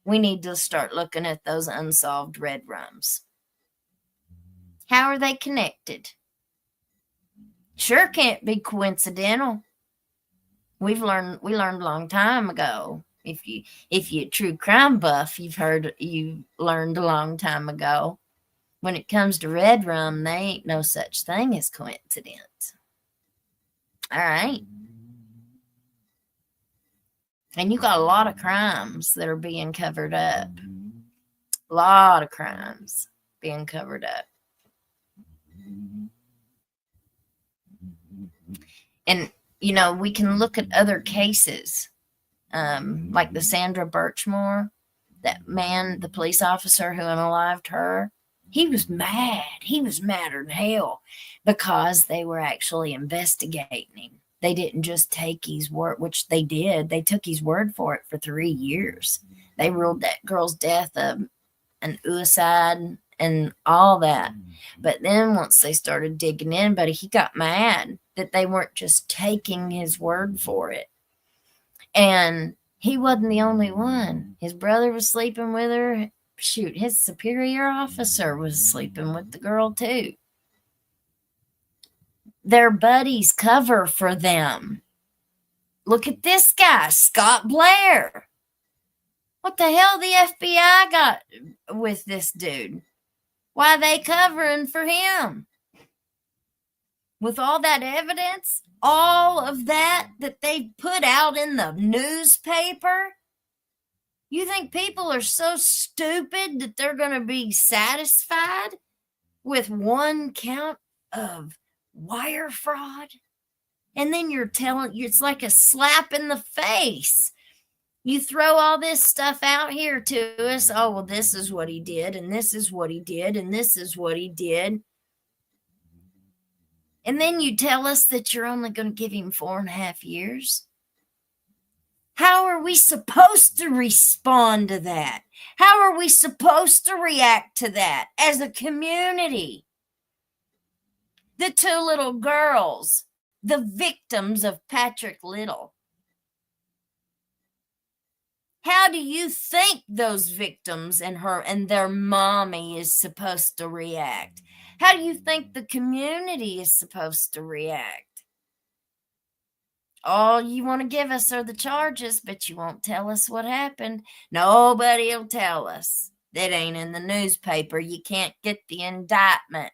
We need to start looking at those unsolved red rums. How are they connected? Sure can't be coincidental. We learned a long time ago. If you a true crime buff, you learned a long time ago. When it comes to red rum, there ain't no such thing as coincidence. All right. And you got a lot of crimes that are being covered up. A lot of crimes being covered up. And, you know, we can look at other cases, like the Sandra Birchmore, that man, the police officer who unalived her. He was mad. He was madder than hell because they were actually investigating him. They didn't just take his word, which they did. They took his word for it for 3 years. They ruled that girl's death an suicide and all that. But then once they started digging in, buddy, he got mad that they weren't just taking his word for it. And he wasn't the only one. His brother was sleeping with her. Shoot, his superior officer was sleeping with the girl too. Their buddies cover for them. Look at this guy, Scott Blair. What the hell the FBI got with this dude? Why are they covering for him? With all that evidence, all of that they put out in the newspaper, you think people are so stupid that they're going to be satisfied with one count of wire fraud? And then you're telling, it's like a slap in the face. You throw all this stuff out here to us. Oh, well, this is what he did, and this is what he did, and this is what he did. And then you tell us that you're only going to give him 4.5 years. How are we supposed to respond to that? How are we supposed to react to that as a community? The two little girls, the victims of Patrick Little. How do you think those victims and their mommy is supposed to react? How do you think the community is supposed to react? All you want to give us are the charges, but you won't tell us what happened. Nobody will tell us. That ain't in the newspaper. You can't get the indictment.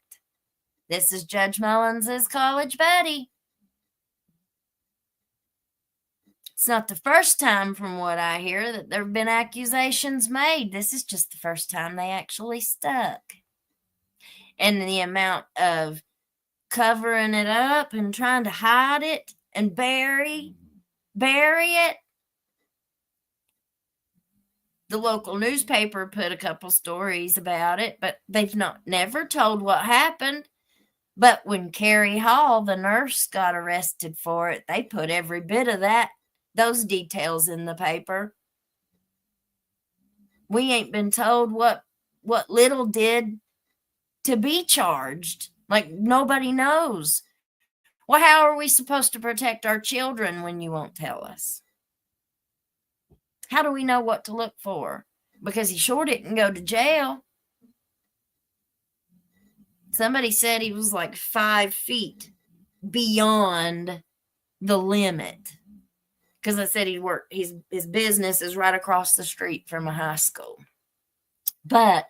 This is Judge Mullins' college buddy. It's not the first time, from what I hear, that there have been accusations made. This is just the first time they actually stuck. And the amount of covering it up and trying to hide it and bury it. The local newspaper put a couple stories about it, but they've never told what happened. But when Carrie Hall, the nurse, got arrested for it, they put every bit of those details in the paper. We ain't been told what Little did to be charged. Like, nobody knows. Well, how are we supposed to protect our children when you won't tell us? How do we know what to look for? Because he sure didn't go to jail. Somebody said he was like 5 feet beyond the limit. Because I said his business is right across the street from a high school. But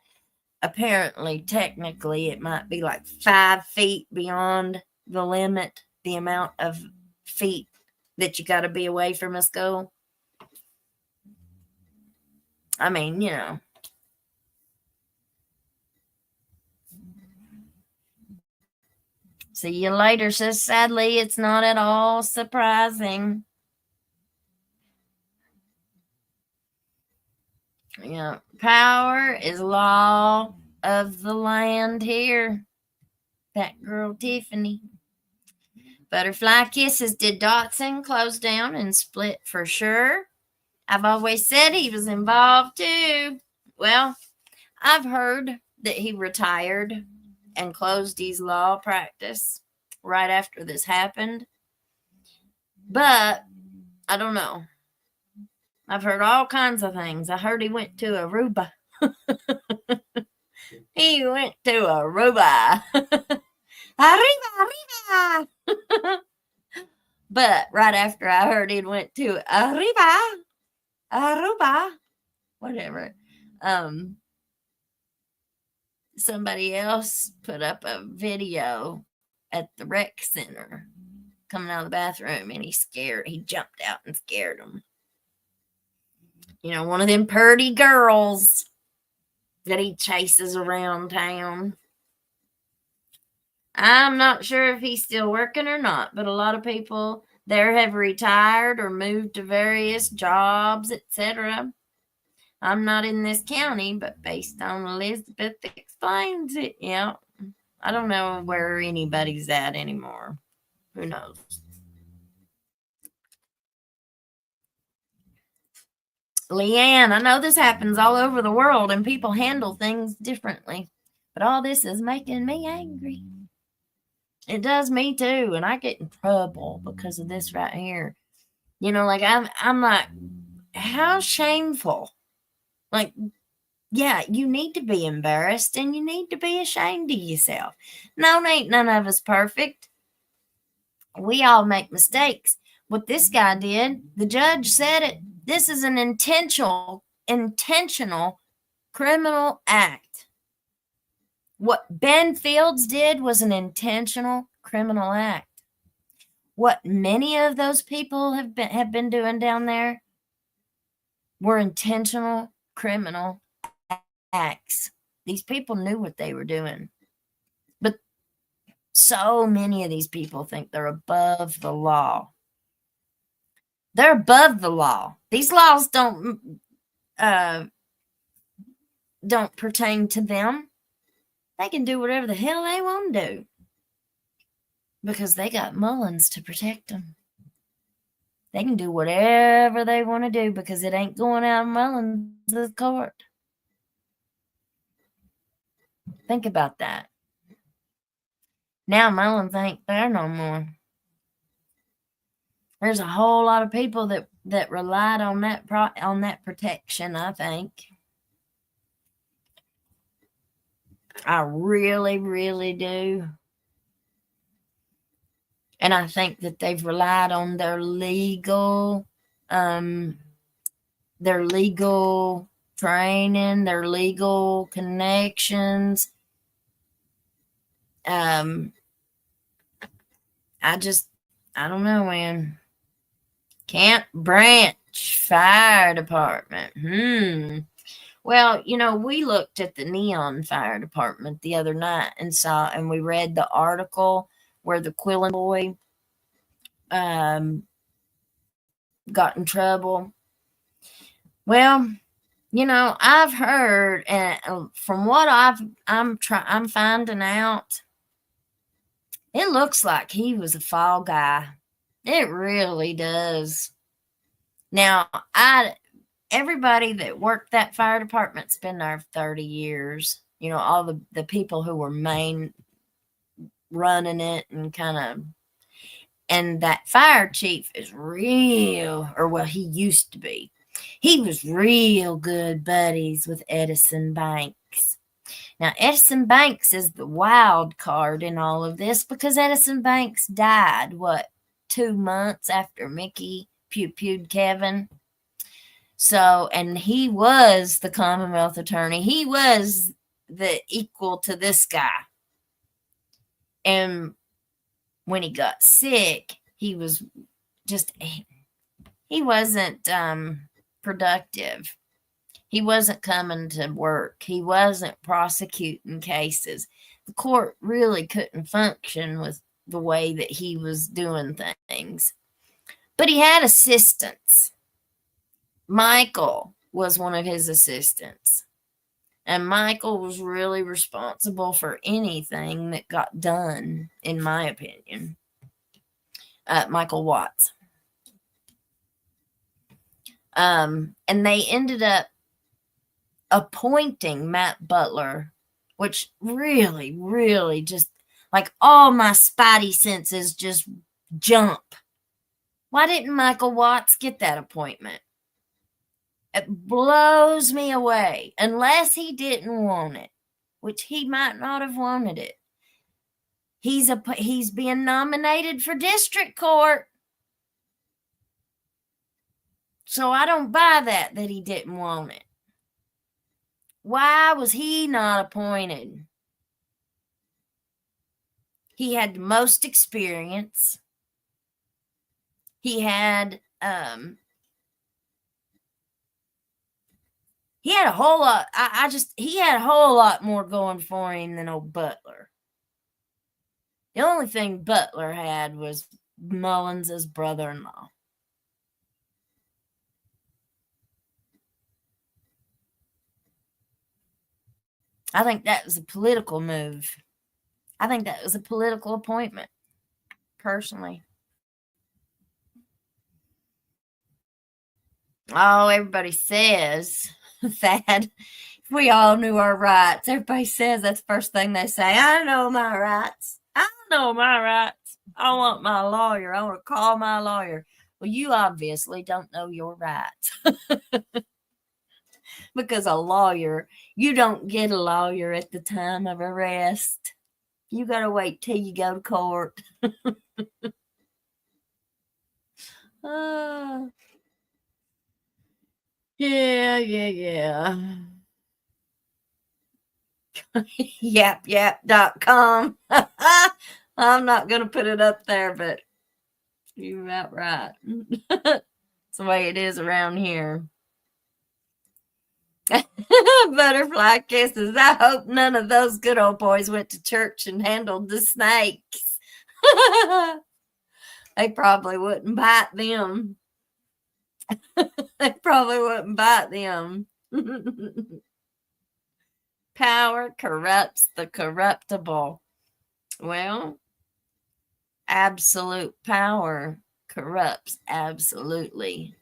apparently, technically, it might be like 5 feet beyond the limit, the amount of feet that you got to be away from a school. I mean, you know. See you later, says sadly, it's not at all surprising. Yeah, power is law of the land here. That girl Tiffany. Butterfly Kisses. Did Dotson close down and split for sure? I've always said he was involved too. Well, I've heard that he retired and closed his law practice right after this happened. But I don't know. I've heard all kinds of things. I heard he went to Aruba. He went to Aruba. Arriba. But right after I heard he went to Aruba, whatever. Somebody else put up a video at the rec center coming out of the bathroom, and he jumped out and scared him. You know, one of them purty girls that he chases around town. I'm not sure if he's still working or not, but a lot of people there have retired or moved to various jobs, etc. I'm not in this county, but based on Elizabeth explains it, yeah. I don't know where anybody's at anymore. Who knows? Leanne, I know this happens all over the world and people handle things differently, but all this is making me angry. It does me too, and I get in trouble because of this right here. You know, like I'm like, how shameful. Like, yeah, you need to be embarrassed and you need to be ashamed of yourself. No, ain't none of us perfect. We all make mistakes. What this guy did, the judge said it. This is an intentional criminal act. What Ben Fields did was an intentional criminal act. What many of those people have been doing down there were intentional criminal acts. These people knew what they were doing. But so many of these people think they're above the law. They're above the law. These laws don't pertain to them. They can do whatever the hell they want to do because they got Mullins to protect them. They can do whatever they want to do because it ain't going out of Mullins' court. Think about that. Now Mullins ain't there no more. There's a whole lot of people that relied on that protection, I think. I really, really do. And I think that they've relied on their legal training, their legal connections. I don't know, man. Camp Branch Fire Department. Well, we looked at the Neon Fire Department the other night and we read the article where the Quillen boy got in trouble. Well, I've heard, and from what I'm finding out, it looks like he was a fall guy. It really does. Now, everybody that worked that fire department's been there 30 years. All the people who were running it and that fire chief is real, he used to be. He was real good buddies with Edison Banks. Now, Edison Banks is the wild card in all of this because Edison Banks died, 2 months after Mickey pew-pewed Kevin. So, and he was the Commonwealth attorney. He was the equal to this guy. And when he got sick, he was he wasn't productive. He wasn't coming to work. He wasn't prosecuting cases. The court really couldn't function with the way that he was doing things. But he had assistants. Michael was one of his assistants. And Michael was really responsible for anything that got done, in my opinion. Michael Watts. And they ended up appointing Matt Butler, which really, really just, all my spidey senses just jump. Why didn't Michael Watts get that appointment? It blows me away, unless he didn't want it, which he might not have wanted it. He's being nominated for district court. So I don't buy that he didn't want it. Why was he not appointed? He had the most experience. He had a whole lot. He had a whole lot more going for him than old Butler. The only thing Butler had was Mullins' brother-in-law. I think that was a political move. I think that was a political appointment, personally. Oh, everybody says that if we all knew our rights, everybody says that's the first thing they say. I know my rights. I know my rights. I want my lawyer. I want to call my lawyer. Well, you obviously don't know your rights. Because a lawyer, you don't get a lawyer at the time of arrest. You got to wait till you go to court. Yeah. Yap.com. I'm not going to put it up there, but you're about right. It's the way it is around here. Butterfly kisses. I hope none of those good old boys went to church and handled the snakes. They probably wouldn't bite them. They probably wouldn't bite them. Power corrupts the corruptible. Well, absolute power corrupts, absolutely.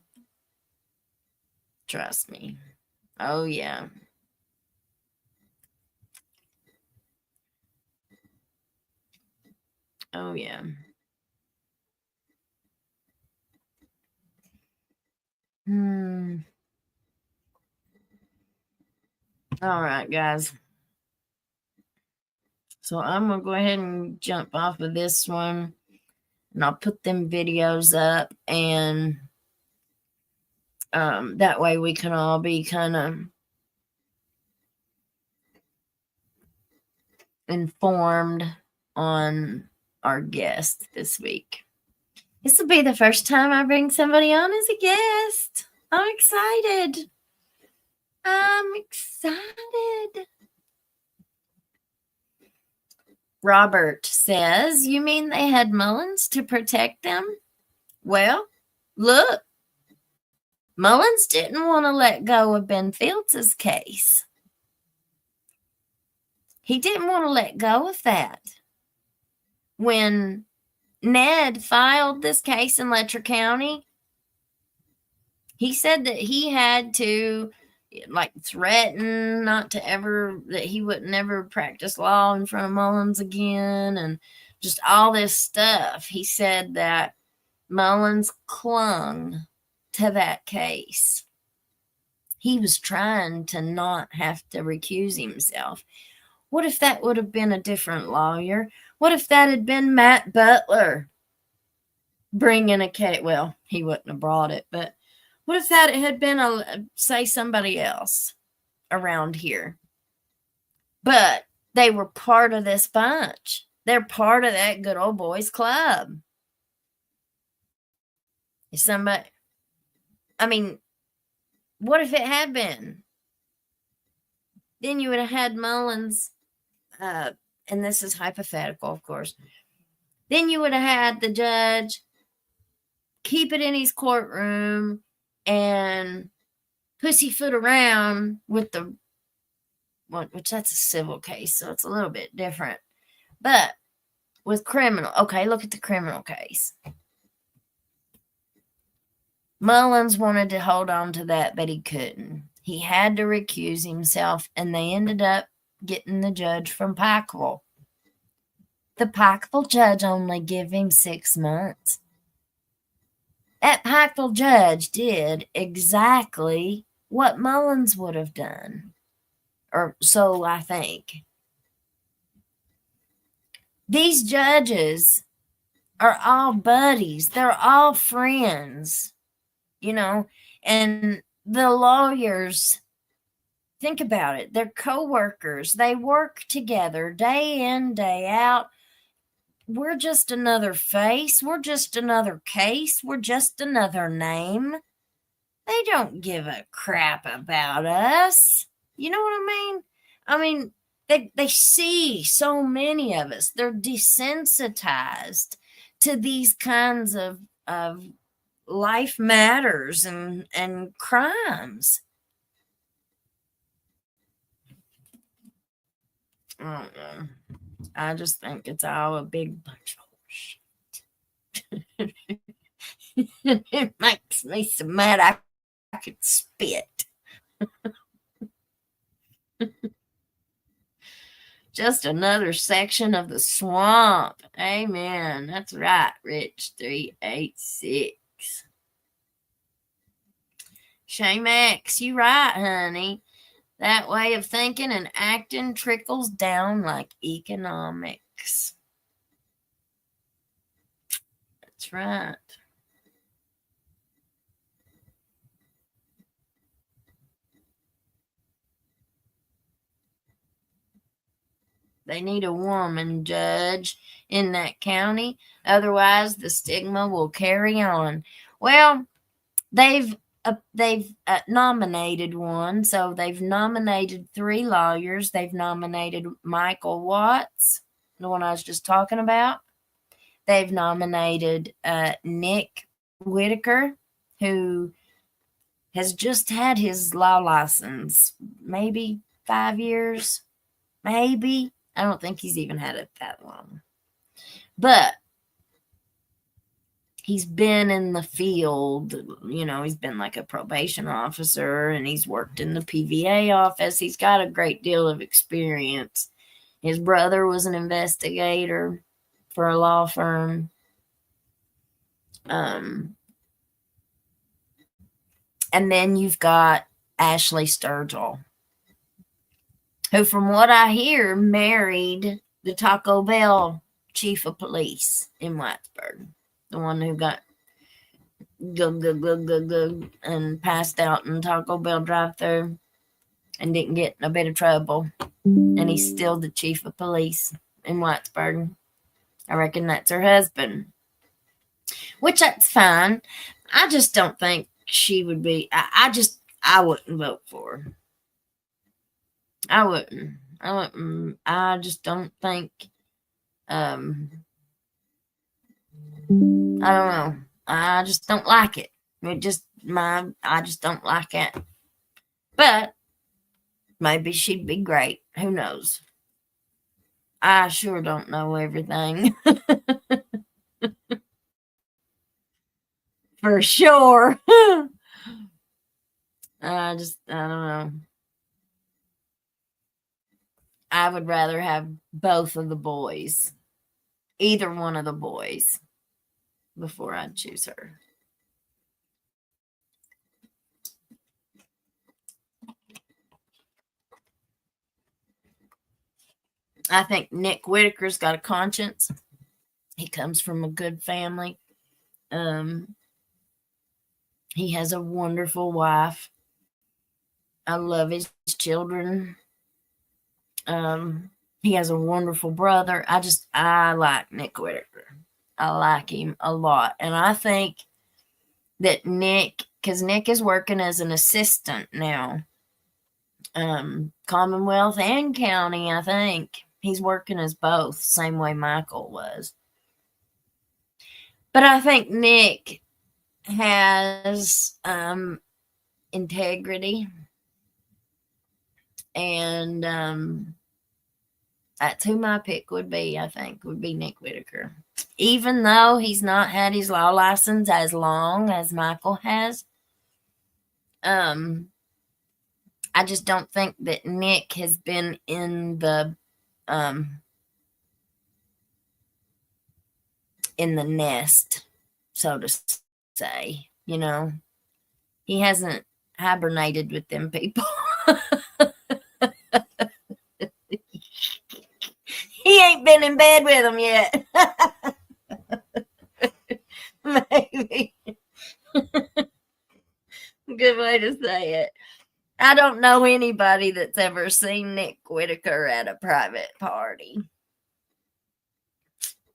Trust me. Oh, yeah. Oh, yeah. All right, guys. So I'm going to go ahead and jump off of this one. And I'll put them videos up. And that way we can all be kind of informed on our guest this week. This will be the first time I bring somebody on as a guest. I'm excited. Robert says, you mean they had Mullins to protect them? Well, look, Mullins didn't want to let go of Ben Fields' case. He didn't want to let go of that. When Ned filed this case in Letcher County, he said that he had to threaten that he would never practice law in front of Mullins again, and just all this stuff. He said that Mullins clung to that case. He was trying to not have to recuse himself. What if that would have been a different lawyer? What if that had been Matt Butler bringing a case? Well, he wouldn't have brought it, but what if that had been, say, somebody else around here? But they were part of this bunch. They're part of that good old boys club. What if it had been? Then you would have had Mullins, and this is hypothetical, of course. Then you would have had the judge keep it in his courtroom and pussyfoot around with which that's a civil case, so it's a little bit different. But with criminal, okay, look at the criminal case. Mullins wanted to hold on to that, but he couldn't. He had to recuse himself, and they ended up getting the judge from Pikeville. The Pikeville judge only gave him 6 months. That Pikeville judge did exactly what Mullins would have done. Or so I think. These judges are all buddies. They're all friends, and the lawyers, think about it. They're co-workers. They work together day in, day out. We're just another face. We're just another case. We're just another name. They don't give a crap about us. You know what I mean? They see so many of us. They're desensitized to these kinds of life matters and crimes. I don't know. I just think it's all a big bunch of shit. It makes me so mad I could spit. Just another section of the swamp. Amen. That's right, Rich 386. Shame X, you right, honey. That way of thinking and acting trickles down like economics. That's right. They need a woman judge in that county. Otherwise, the stigma will carry on. Well, they've nominated one. So they've nominated 3 lawyers. They've nominated Michael Watts, the one I was just talking about. They've nominated Nick Whitaker, who has just had his law license maybe 5 years. Maybe. I don't think he's even had it that long. But he's been in the field, you know, he's been like a probation officer and he's worked in the PVA office. He's got a great deal of experience. His brother was an investigator for a law firm. And then you've got Ashley Sturgill, who, from what I hear, married the Taco Bell chief of police in Whitesburg, the one who got and passed out in Taco Bell drive-thru and didn't get in a bit of trouble. And he's still the chief of police in Whitesburg. I reckon that's her husband, which that's fine. I just don't think she would be. I wouldn't vote for her. I wouldn't. I just don't think. I don't know. I just don't like it. I just don't like it. But maybe she'd be great. Who knows? I sure don't know everything. For sure. I don't know. I would rather have both of the boys, either one of the boys, before I'd choose her. I think Nick Whitaker's got a conscience. He comes from a good family. He has a wonderful wife. I love his children. He has a wonderful brother. I like Nick Whitaker. I like him a lot. And I think that Nick, because Nick is working as an assistant now, Commonwealth and county, I think. He's working as both, same way Michael was. But I think Nick has integrity, and that's who my pick would be. I think would be Nick Whitaker, even though he's not had his law license as long as Michael has. I just don't think that Nick has been in the nest, so to say. You know, he hasn't hibernated with them people. He ain't been in bed with them yet. Maybe. Good way to say it. I don't know anybody that's ever seen Nick Whitaker at a private party.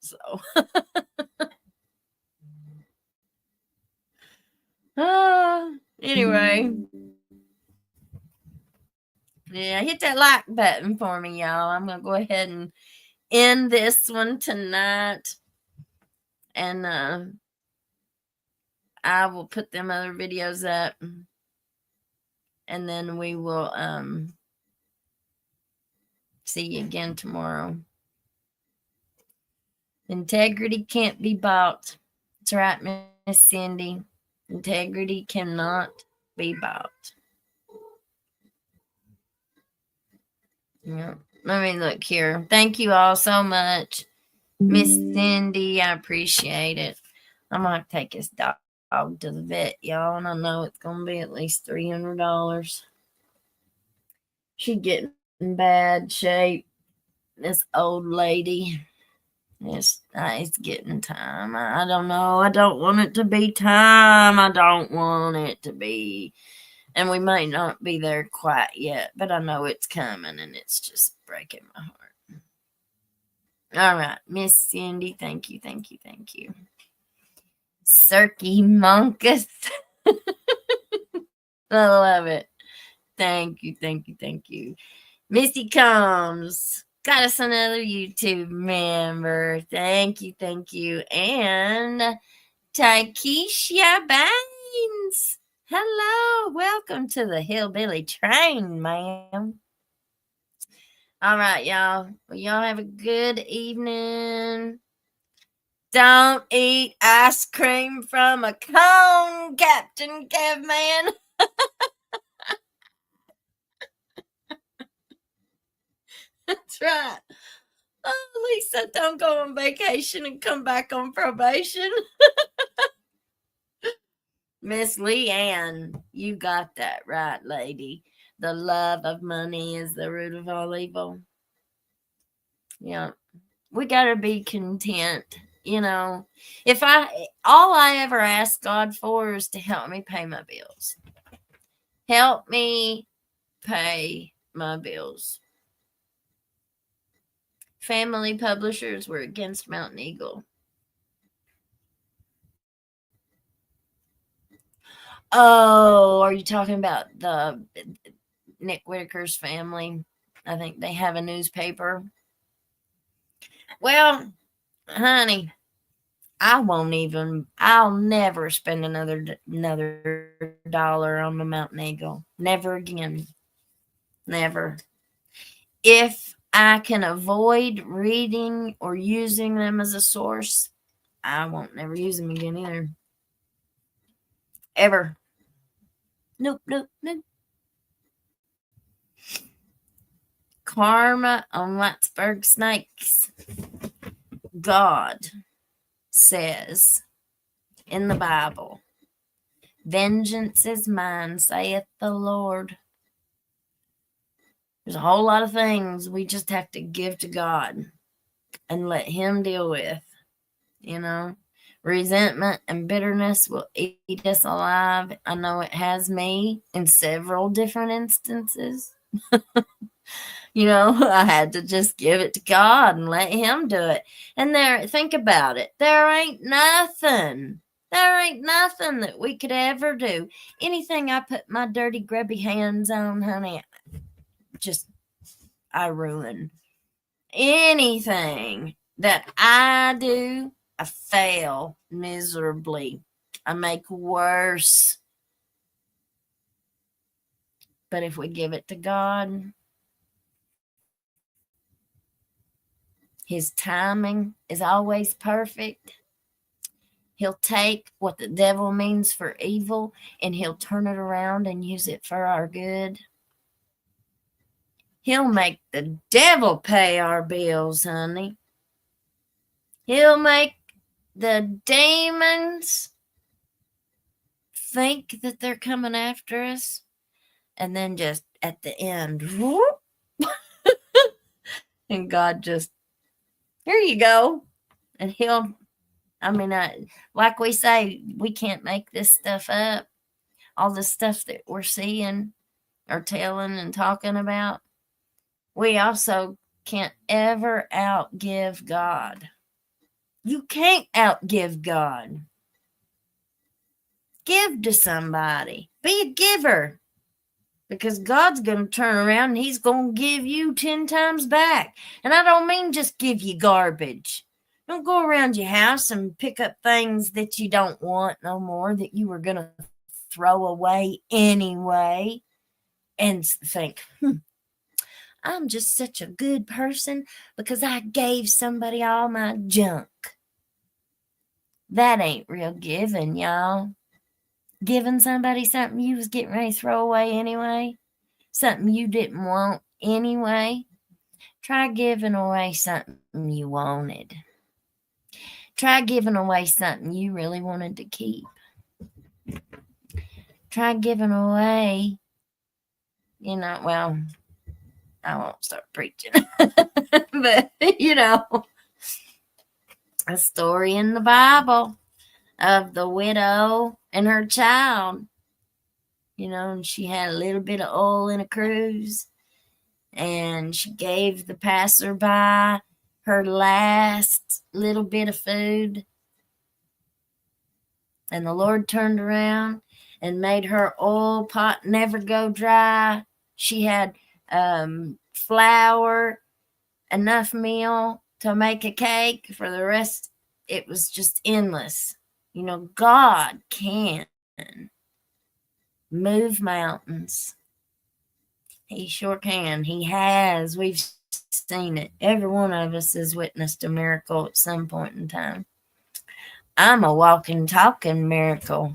So. Anyway. Yeah, hit that like button for me, y'all. I'm going to go ahead and end this one tonight. And I will put them other videos up. And then we will see you again tomorrow. Integrity can't be bought. That's right, Miss Cindy. Integrity cannot be bought. Yeah. Let me look here. Thank you all so much. Miss Cindy, I appreciate it. I'm going to take this dog to the vet, y'all, and I know it's going to be at least $300. She getting in bad shape. This old lady. It's getting time. I don't know. I don't want it to be time. I don't want it to be. And we may not be there quite yet, but I know it's coming, and it's just breaking my heart. All right, Miss Cindy, thank you. Cirky Monkus. I love it. Thank you. Missy Combs. Got us another YouTube member. Thank you. And Takeisha Baines. Hello. Welcome to the Hillbilly Train, ma'am. All right, y'all. Well, y'all have a good evening. Don't eat ice cream from a cone, Captain Caveman. That's right. Oh, Lisa, don't go on vacation and come back on probation. Miss Leanne, you got that right, lady. The love of money is the root of all evil. Yeah. We got to be content. You know, all I ever ask God for is to help me pay my bills. Help me pay my bills. Family publishers were against Mountain Eagle. Oh, are you talking about the Nick Whitaker's family? I think they have a newspaper. Well, honey, I'll never spend another dollar on the Mountain Eagle. Never again. Never. If I can avoid reading or using them as a source, I won't never use them again either. Ever. Nope. Karma on Whitesburg snakes. God says in the Bible, vengeance is mine, saith the Lord. There's a whole lot of things we just have to give to God and let him deal with. You know, resentment and bitterness will eat us alive. I know it has me in several different instances. You know, I had to just give it to God and let him do it. And think about it. There ain't nothing that we could ever do. Anything I put my dirty, grubby hands on, honey, I ruin. Anything that I do, I fail miserably. I make worse. But if we give it to God, his timing is always perfect. He'll take what the devil means for evil and he'll turn it around and use it for our good. He'll make the devil pay our bills, honey. He'll make the demons think that they're coming after us. And then just at the end, whoop, and God just, here you go. And like we say, we can't make this stuff up. All the stuff that we're seeing or telling and talking about. We also can't ever outgive God. You can't outgive God. Give to somebody. Be a giver. Because God's going to turn around and he's going to give you 10 times back. And I don't mean just give you garbage. Don't go around your house and pick up things that you don't want no more, that you were going to throw away anyway. And think, I'm just such a good person because I gave somebody all my junk. That ain't real giving, y'all. Giving somebody something you was getting ready to throw away anyway, something you didn't want anyway. Try giving away something you wanted. Try giving away something you really wanted to keep. Try giving away, well, I won't start preaching. But, a story in the Bible of the widow and her child, and she had a little bit of oil in a cruse, and she gave the passerby her last little bit of food, and the Lord turned around and made her oil pot never go dry. She had flour, enough meal to make a cake for the rest. It was just endless. God can move mountains. He sure can. He has. We've seen it. Every one of us has witnessed a miracle at some point in time. I'm a walking, talking miracle.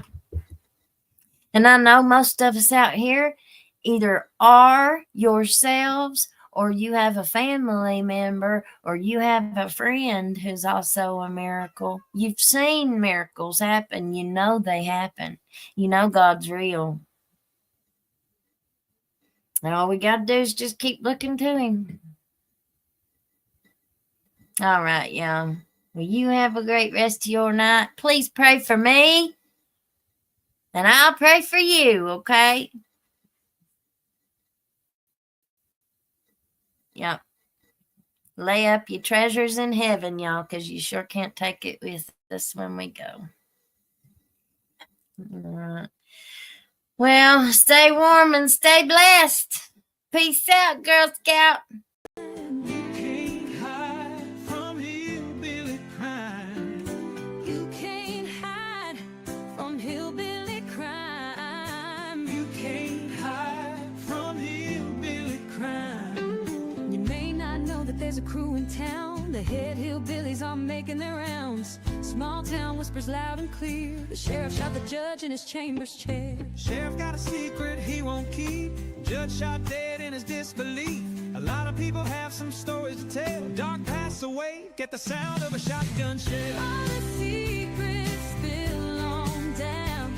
And I know most of us out here either are yourselves, or you have a family member, or you have a friend who's also a miracle. You've seen miracles happen. You know they happen. You know God's real. And all we got to do is just keep looking to him. All right, y'all. Well, you have a great rest of your night. Please pray for me, and I'll pray for you, okay? Yep. Lay up your treasures in heaven, y'all, because you sure can't take it with us when we go. All right. Well, stay warm and stay blessed. Peace out, Girl Scout. You can't hide from hillbilly crime. You can't hide from hillbilly crime. You can't hide from hillbilly crime. You may not know that there's a crew in town. The head hillbillies are making their rounds. Small town whispers loud and clear. The sheriff shot the judge in his chambers chair. Sheriff got a secret he won't keep. Judge shot dead in his disbelief. A lot of people have some stories to tell. Dark pass away, get the sound of a shotgun shell. All the secrets spill on down.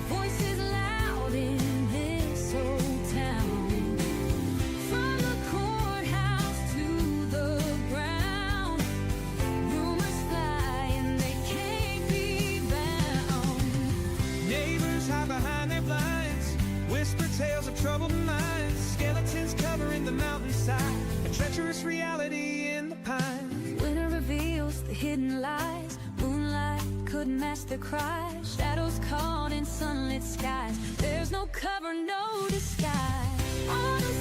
Voices loud in this old town. From the courthouse to the ground. Rumors fly and they can't be bound. Neighbors hide behind their blinds. Whisper tales of troubled minds. Skeletons covering the mountainside. A treacherous reality in the pines. Winter reveals the hidden lies. Moonlight couldn't mask the cries. Shadows caught in sunlit skies. There's no cover, no disguise. All the